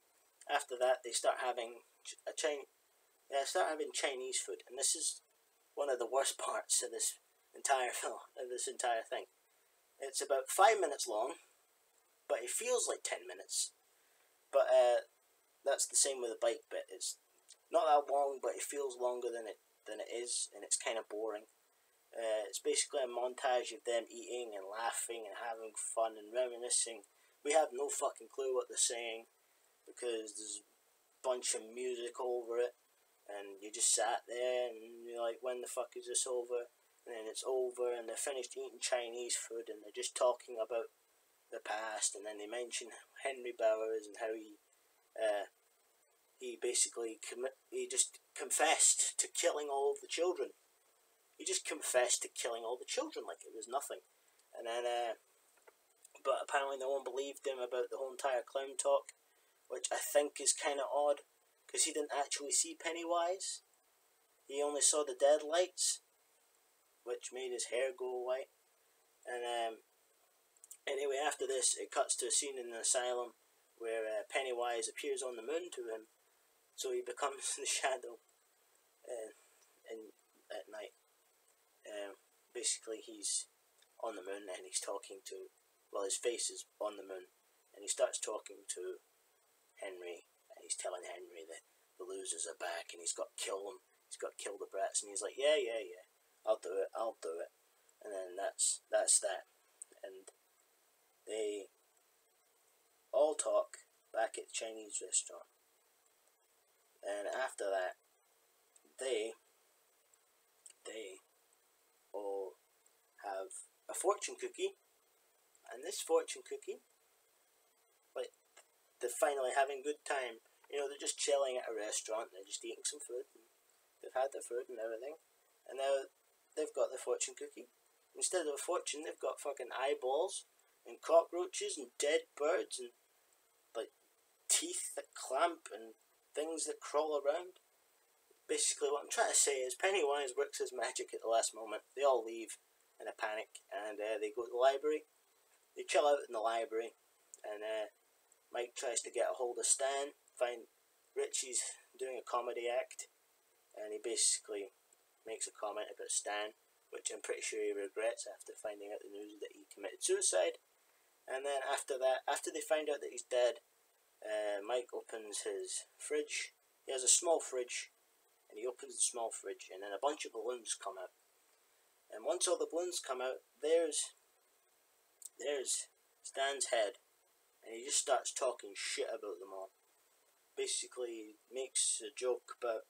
after that they start having Chinese food, and this is one of the worst parts of this entire film, of this entire thing. It's about 5 minutes long, but it feels like 10 minutes. But that's the same with the bike bit. It's not that long, but it feels longer than it is, and it's kind of boring. It's basically a montage of them eating and laughing and having fun and reminiscing. We have no fucking clue what they're saying because there's a bunch of music over it, and you just sat there and you're like, when the fuck is this over? And then it's over and they're finished eating Chinese food and they're just talking about the past, and then they mention Henry Bowers and how he he basically he just confessed to killing all of the children. He just confessed to killing all the children like it was nothing. And then, but apparently no one believed him about the whole entire clown talk, which I think is kind of odd, because he didn't actually see Pennywise. He only saw the dead lights, which made his hair go white. And anyway, after this, it cuts to a scene in an asylum where Pennywise appears on the moon to him, so he becomes the shadow at night. Basically, he's on the moon and he's talking to, well, his face is on the moon, and he starts talking to Henry, and he's telling Henry that the losers are back and he's got to kill them. He's got to kill the brats, and he's like, yeah, I'll do it. And then that's that. And they all talk back at the Chinese restaurant. And after that, they all have a fortune cookie. And this fortune cookie, like, they're finally having a good time. You know, they're just chilling at a restaurant, they're just eating some food. They've had their food and everything. And now they've got their fortune cookie. Instead of a fortune, they've got fucking eyeballs and cockroaches and dead birds and, like, teeth that clamp and things that crawl around. Basically, what I'm trying to say is Pennywise works his magic at the last moment. They all leave in a panic, and they go to the library. They chill out in the library, and Mike tries to get a hold of Stan, find Richie's doing a comedy act, and he basically makes a comment about Stan, which I'm pretty sure he regrets after finding out the news that he committed suicide. And then after that, after they find out that he's dead, Mike opens his fridge. He has a small fridge, and he opens the small fridge, and then a bunch of balloons come out. And once all the balloons come out, there's Stan's head, and he just starts talking shit about them all. Basically, he makes a joke about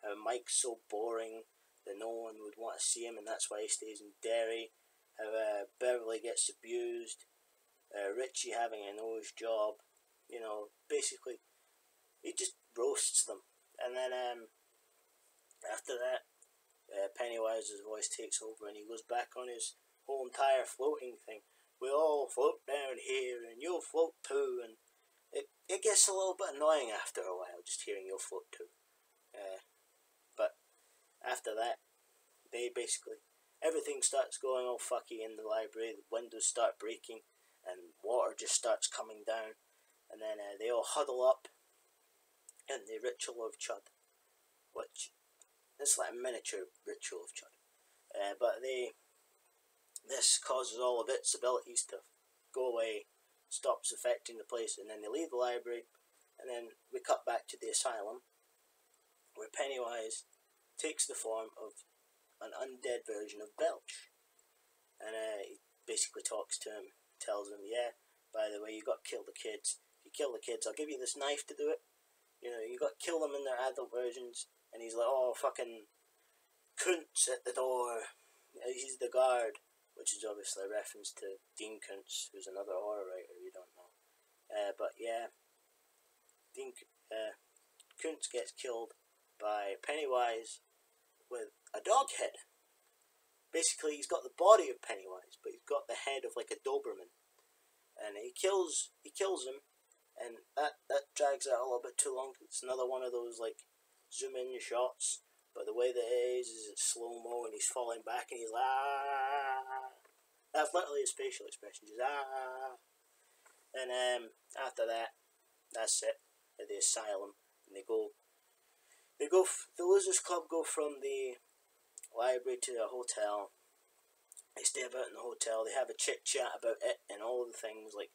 how Mike's so boring that no one would want to see him, and that's why he stays in Derry. How Beverly gets abused, Richie having a nose job. You know, basically, he just roasts them. And then after that, Pennywise's voice takes over, and he goes back on his whole entire floating thing. We all float down here, and you'll float too. And it gets a little bit annoying after a while, just hearing you'll float too. But after that, they basically, everything starts going all fucky in the library. The windows start breaking, and water just starts coming down. And then they all huddle up in the ritual of Chud, which is like a miniature ritual of Chud. But this causes all of its abilities to go away, stops affecting the place, and then they leave the library, and then we cut back to the asylum, where Pennywise takes the form of an undead version of Belch. And he basically talks to him, tells him, yeah, by the way, you got to kill the kids. If you kill the kids, I'll give you this knife to do it. You know, you got to kill them in their adult versions. And he's like, oh, fucking Kuntz at the door. He's the guard, which is obviously a reference to Dean Kuntz, who's another horror writer you don't know. But yeah, Kuntz gets killed by Pennywise with a dog head. Basically, he's got the body of Pennywise, but he's got the head of like a Doberman. And he kills him, and that drags out a little bit too long. It's another one of those like zoom in shots, but the way that it is it's slow-mo, and he's falling back, and he's like, ah. That's literally his facial expression, just ah. And after that, that's it, at the asylum, and the Losers Club go from the library to the hotel. They stay about in the hotel, they have a chit-chat about it, and all the things, like,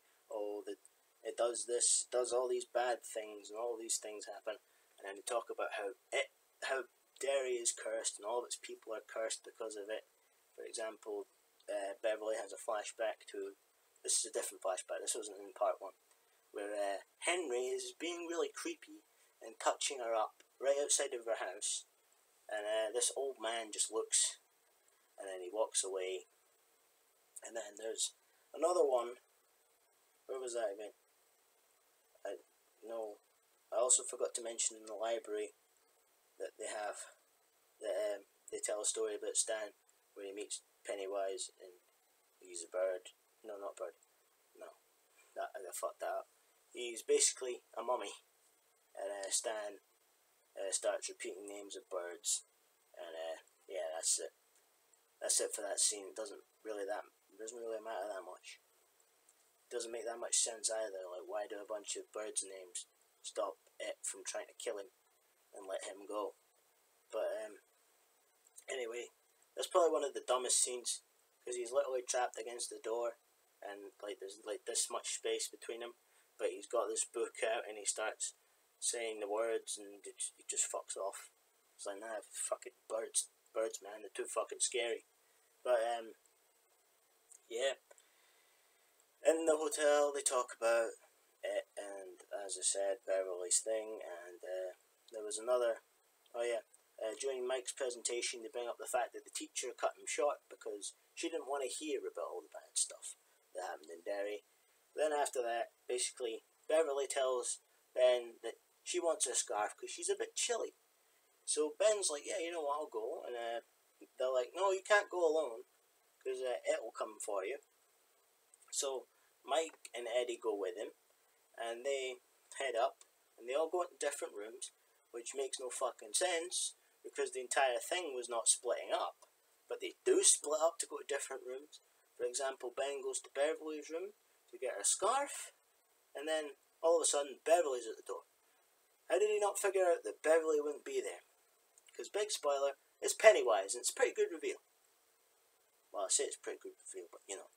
it does this, does all these bad things, and all these things happen, and then they talk about how Derry is cursed, and all of its people are cursed because of it. For example, Beverly has a flashback to, this is a different flashback, this wasn't in part 1, where Henry is being really creepy and touching her up right outside of her house, and this old man just looks, and then he walks away. And then there's another one, where was that again? I also forgot to mention in the library that they tell a story about Stan where he meets Pennywise and he's a bird. No, not bird. No, I fucked that up. He's basically a mummy, and Stan starts repeating names of birds, and yeah, that's it. That's it for that scene. It doesn't really matter that much. It doesn't make that much sense either. Like, why do a bunch of birds' names stop it from trying to kill him and let him go? But anyway, that's probably one of the dumbest scenes because he's literally trapped against the door, and like there's like this much space between him, but he's got this book out and he starts saying the words and he just fucks off. It's like, nah, fucking birds, man, they're too fucking scary. But yeah, in the hotel they talk about it, and as I said, Beverly's thing, and there was another. Oh yeah. During Mike's presentation, they bring up the fact that the teacher cut him short because she didn't want to hear about all the bad stuff that happened in Derry. Then after that, basically, Beverly tells Ben that she wants a scarf because she's a bit chilly. So Ben's like, yeah, you know what, I'll go. And they're like, no, you can't go alone because it will come for you. So Mike and Eddie go with him, and they head up, and they all go into different rooms, which makes no fucking sense because the entire thing was not splitting up. But they do split up to go to different rooms. For example, Ben goes to Beverly's room to get her scarf, and then all of a sudden Beverly's at the door. How did he not figure out that Beverly wouldn't be there? Because, big spoiler, it's Pennywise, and it's a pretty good reveal. Well, I say it's a pretty good reveal, but you know.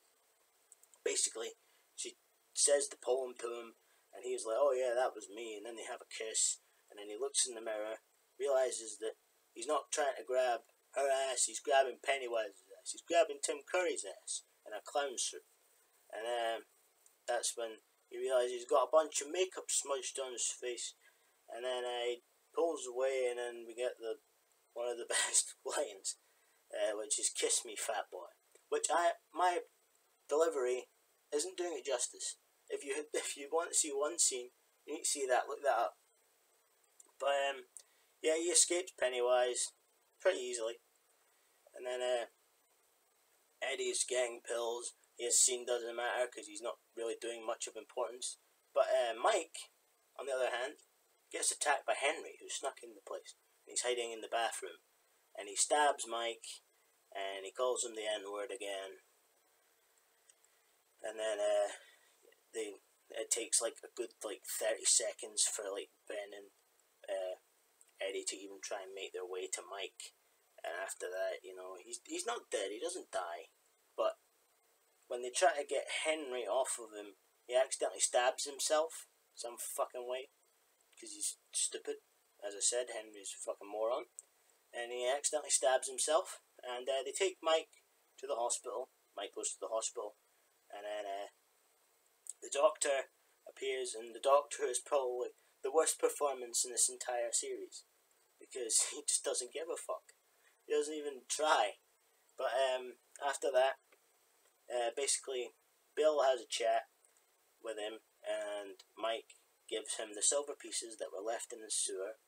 Basically, she says the poem to him, and he's like, oh yeah, that was me, and then they have a kiss, and then he looks in the mirror, realizes that he's not trying to grab her ass, he's grabbing Pennywise's ass, he's grabbing Tim Curry's ass in a clown suit. And that's when he realizes he's got a bunch of makeup smudged on his face, and then he pulls away, and then we get one of the best lines, which is "Kiss me, fat boy," which my delivery isn't doing it justice. If you want to see one scene, you need to see that. Look that up. But yeah, he escapes Pennywise pretty easily, and then Eddie's getting pills. His scene doesn't matter because he's not really doing much of importance. But Mike, on the other hand, gets attacked by Henry, who snuck in the place. And he's hiding in the bathroom, and he stabs Mike, and he calls him the N-word again. And then it takes like a good 30 seconds for like Ben and Eddie to even try and make their way to Mike. And after that, you know, he's not dead, he doesn't die. But when they try to get Henry off of him, he accidentally stabs himself some fucking way. Because he's stupid. As I said, Henry's a fucking moron. And he accidentally stabs himself. And they take Mike to the hospital. Mike goes to the hospital. And then the doctor appears, and the doctor is probably the worst performance in this entire series. Because he just doesn't give a fuck. He doesn't even try. But after that, basically, Bill has a chat with him, and Mike gives him the silver pieces that were left in the sewer,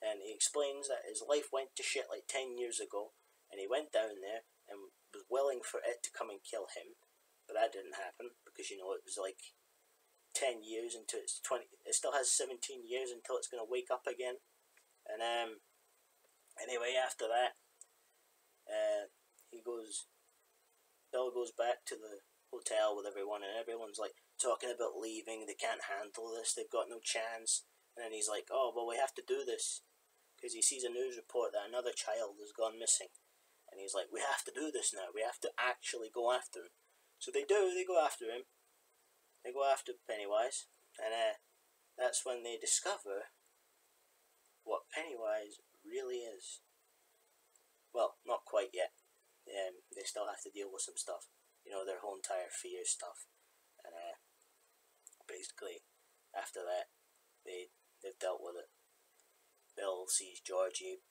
and he explains that his life went to shit like 10 years ago, and he went down there and was willing for it to come and kill him, but that didn't happen, because, you know, it was like 10 years into its 20, it still has 17 years until it's going to wake up again. And anyway, after that, Bill goes back to the hotel with everyone, and everyone's like talking about leaving. They can't handle this, they've got no chance. And then he's like, oh, well, we have to do this, because he sees a news report that another child has gone missing, and he's like, we have to do this now, we have to actually go after him. So they go after him, they go after Pennywise, and that's when they discover what Pennywise really is. Well, not quite yet. They still have to deal with some stuff, you know, their whole entire fear stuff. And basically, after that, they've dealt with it. Bill sees Georgie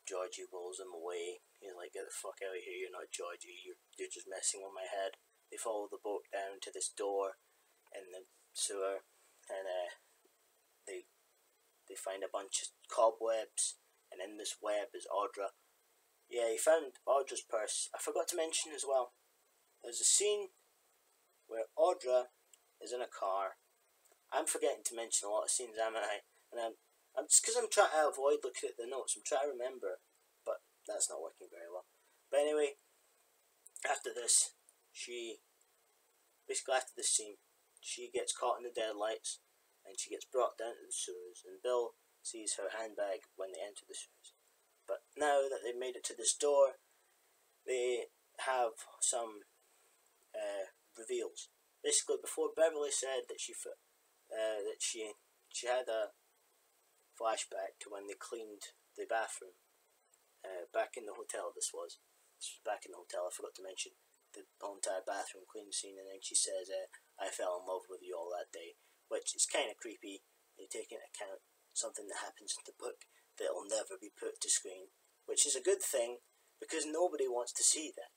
rolls him away. He's like, get the fuck out of here, you're not Georgie, you're just messing with my head. They follow the boat down to this door in the sewer, and they they find a bunch of cobwebs, and in this web is Audra. Yeah, he found Audra's purse. I forgot to mention as well, there's a scene where Audra is in a car. I'm forgetting to mention a lot of scenes, am I? And I'm just because I'm trying to avoid looking at the notes. I'm trying to remember, but that's not working very well. But anyway, after this, after this scene, she gets caught in the deadlights, and she gets brought down to the sewers, and Bill sees her handbag when they enter the sewers. But now that they've made it to this door, they have some reveals. Basically, before Beverly said that she had a flashback to when they cleaned the bathroom back in the hotel. This was back in the hotel. I forgot to mention the whole entire bathroom clean scene, and then she says, "I fell in love with you all that day," which is kind of creepy. You take into account something that happens in the book that'll never be put to screen, which is a good thing because nobody wants to see that.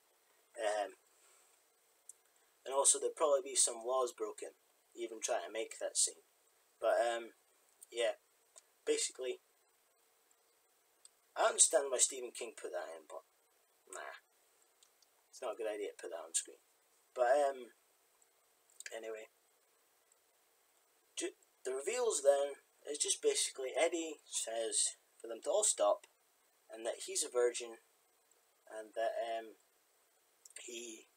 And also there'll probably be some laws broken, even trying to make that scene. But yeah, basically, I understand why Stephen King put that in, but nah, it's not a good idea to put that on screen. But anyway, the reveals then is just basically Eddie says for them to all stop, and that he's a virgin, and that he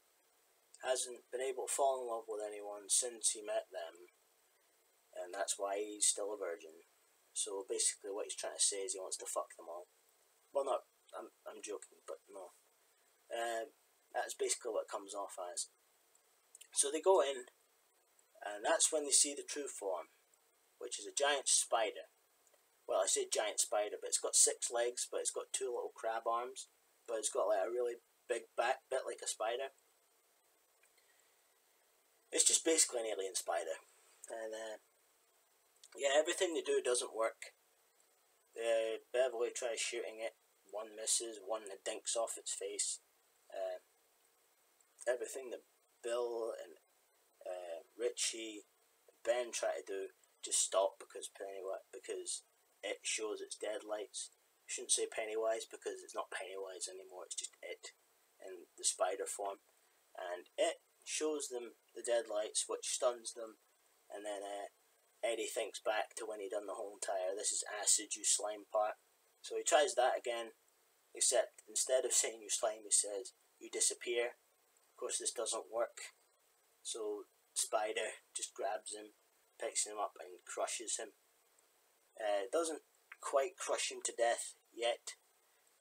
hasn't been able to fall in love with anyone since he met them, and that's why he's still a virgin. So basically what he's trying to say is he wants to fuck them all. Well, not, I'm joking, but no. That's basically what it comes off as. So they go in, and that's when they see the true form, which is a giant spider. Well, I say giant spider, but it's got 6 legs, but it's got 2 little crab arms, but it's got like a really big back bit like a spider. It's just basically an alien spider. And yeah, everything they do doesn't work. Beverly tries shooting it, one misses, one that dinks off its face. Everything that Bill and Richie, Ben try to do just stop because it shows its deadlights. I shouldn't say Pennywise because it's not Pennywise anymore, it's just it in the spider form. And it shows them the deadlights, which stuns them, and then Eddie thinks back to when he done the whole entire "this is acid, you slime" part. So he tries that again, except instead of saying "you slime," he says "you disappear." Of course this doesn't work, so Spider just grabs him, picks him up and crushes him. Doesn't quite crush him to death yet,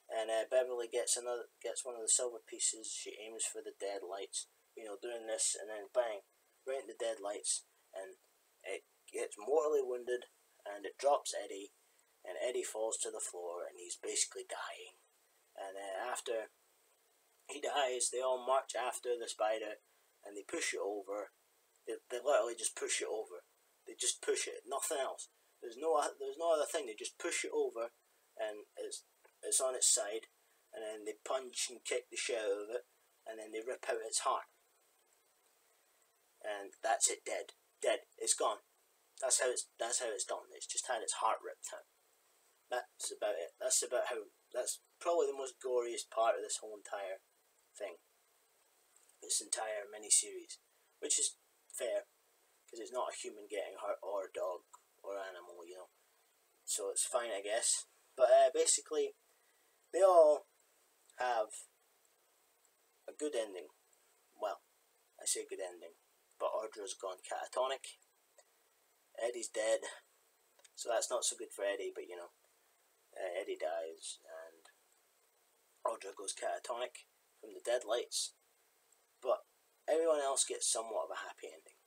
and Beverly gets one of the silver pieces. She aims for the deadlights, doing this, and then bang, right in the deadlights, and it gets mortally wounded, and it drops Eddie, and Eddie falls to the floor, and he's basically dying. And after he dies, they all march after the spider, and they push it over. They literally just push it over. They just push it, nothing else. There's no other thing. They just push it over, and it's on its side, and then they punch and kick the shit out of it, and then they rip out its heart. And that's it, dead. It's gone. That's how it's done. It's just had its heart ripped out. That's about it. That's probably the most goriest part of this whole entire thing. This entire miniseries, which is fair, because it's not a human getting hurt or a dog or animal, so it's fine, I guess. But basically, they all have a good ending. Well, I say good ending, but Audra's gone catatonic. Eddie's dead, so that's not so good for Eddie, but Eddie dies, and Audra goes catatonic from the deadlights, but everyone else gets somewhat of a happy ending.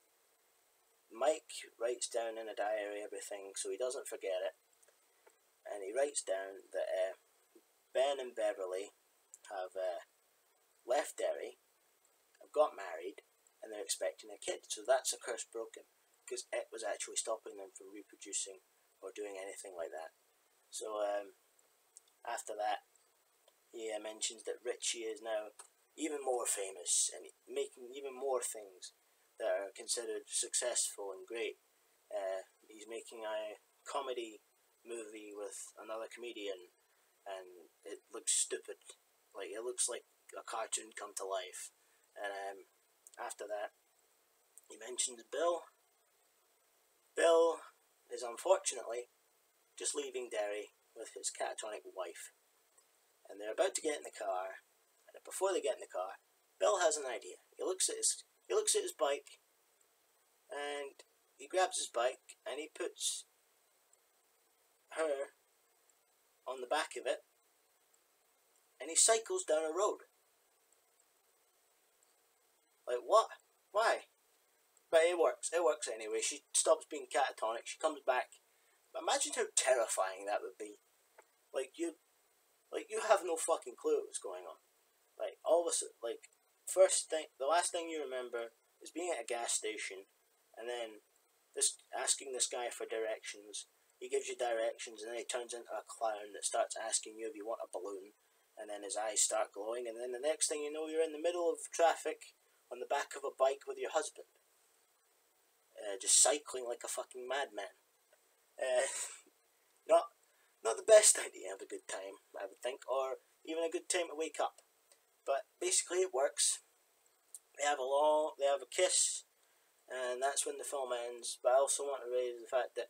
Mike writes down in a diary everything so he doesn't forget it, and he writes down that Ben and Beverly have left Derry, have got married, and they're expecting a kid. So that's a curse broken, because it was actually stopping them from reproducing or doing anything like that. So after that, he mentions that Richie is now even more famous and making even more things that are considered successful and great. He's making a comedy movie with another comedian, and it looks stupid. Like, it looks like a cartoon come to life. And after that, he mentions Bill. Bill is unfortunately just leaving Derry with his catatonic wife. And they're about to get in the car. And before they get in the car, Bill has an idea. He looks at his bike, and he grabs his bike and he puts her on the back of it, and he cycles down a road. Like, what? Why? But it works. It works anyway. She stops being catatonic. She comes back. But imagine how terrifying that would be. Like, you have no fucking clue what's going on. Like, all of a sudden, like, the last thing you remember is being at a gas station, and then asking this guy for directions. He gives you directions, and then he turns into a clown that starts asking you if you want a balloon, and then his eyes start glowing, and then the next thing you know, you're in the middle of traffic on the back of a bike with your husband. Just cycling like a fucking madman. Not the best idea of a good time, I would think, or even a good time to wake up. But basically it works. They have a kiss, and that's when the film ends. But I also want to raise the fact that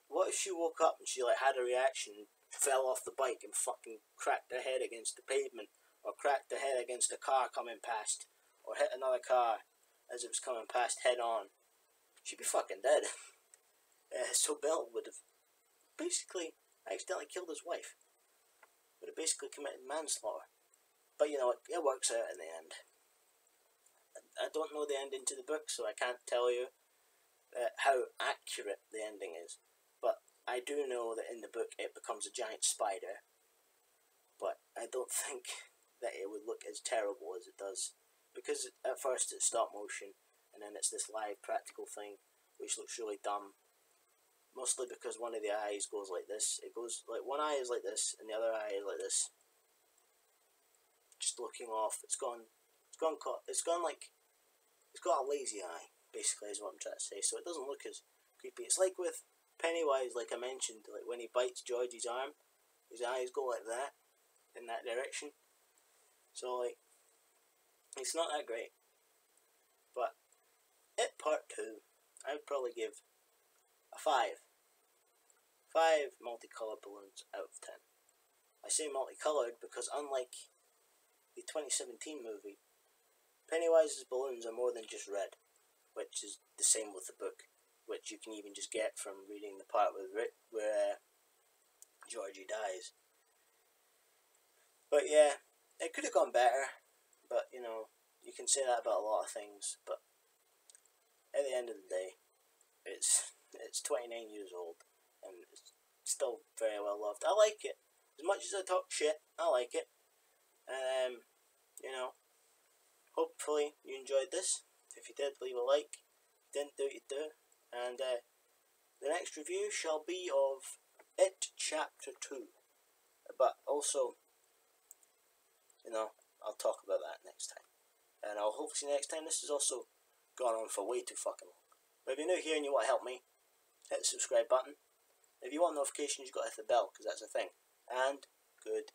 what if she woke up and she had a reaction, fell off the bike and fucking cracked her head against the pavement, or cracked her head against a car coming past, or hit another car as it was coming past head on. She'd be fucking dead. So Bill would have basically accidentally killed his wife. Would have basically committed manslaughter. But you know, it works out in the end. I don't know the ending to the book, so I can't tell you how accurate the ending is. But I do know that in the book it becomes a giant spider. But I don't think that it would look as terrible as it does. Because at first it's stop motion, and then it's this live practical thing, which looks really dumb. Mostly because one of the eyes goes like this. It goes like one eye is like this, and the other eye is like this. Just looking off. It's got a lazy eye, basically, is what I'm trying to say. So it doesn't look as creepy. It's like with Pennywise, like I mentioned, like when he bites Georgie's arm, his eyes go like that, in that direction. So like, it's not that great. But It Part 2, I would probably give a 5. 5 multicolored balloons out of 10. I say multicolored because unlike the 2017 movie, Pennywise's balloons are more than just red, which is the same with the book, which you can even just get from reading the part where Georgie dies. But yeah, it could have gone better, but you know, you can say that about a lot of things, but at the end of the day, it's 29 years old, and it's still very well loved. I like it. As much as I talk shit, I like it. You know, hopefully you enjoyed this. If you did, leave a like. If you didn't, do what you do. And the next review shall be of It Chapter 2. But also, you know, I'll talk about that next time. And I'll hope to see you next time. This has also gone on for way too fucking long. But if you're new here and you want to help me, hit the subscribe button. If you want notifications, you've got to hit the bell, because that's a thing. And good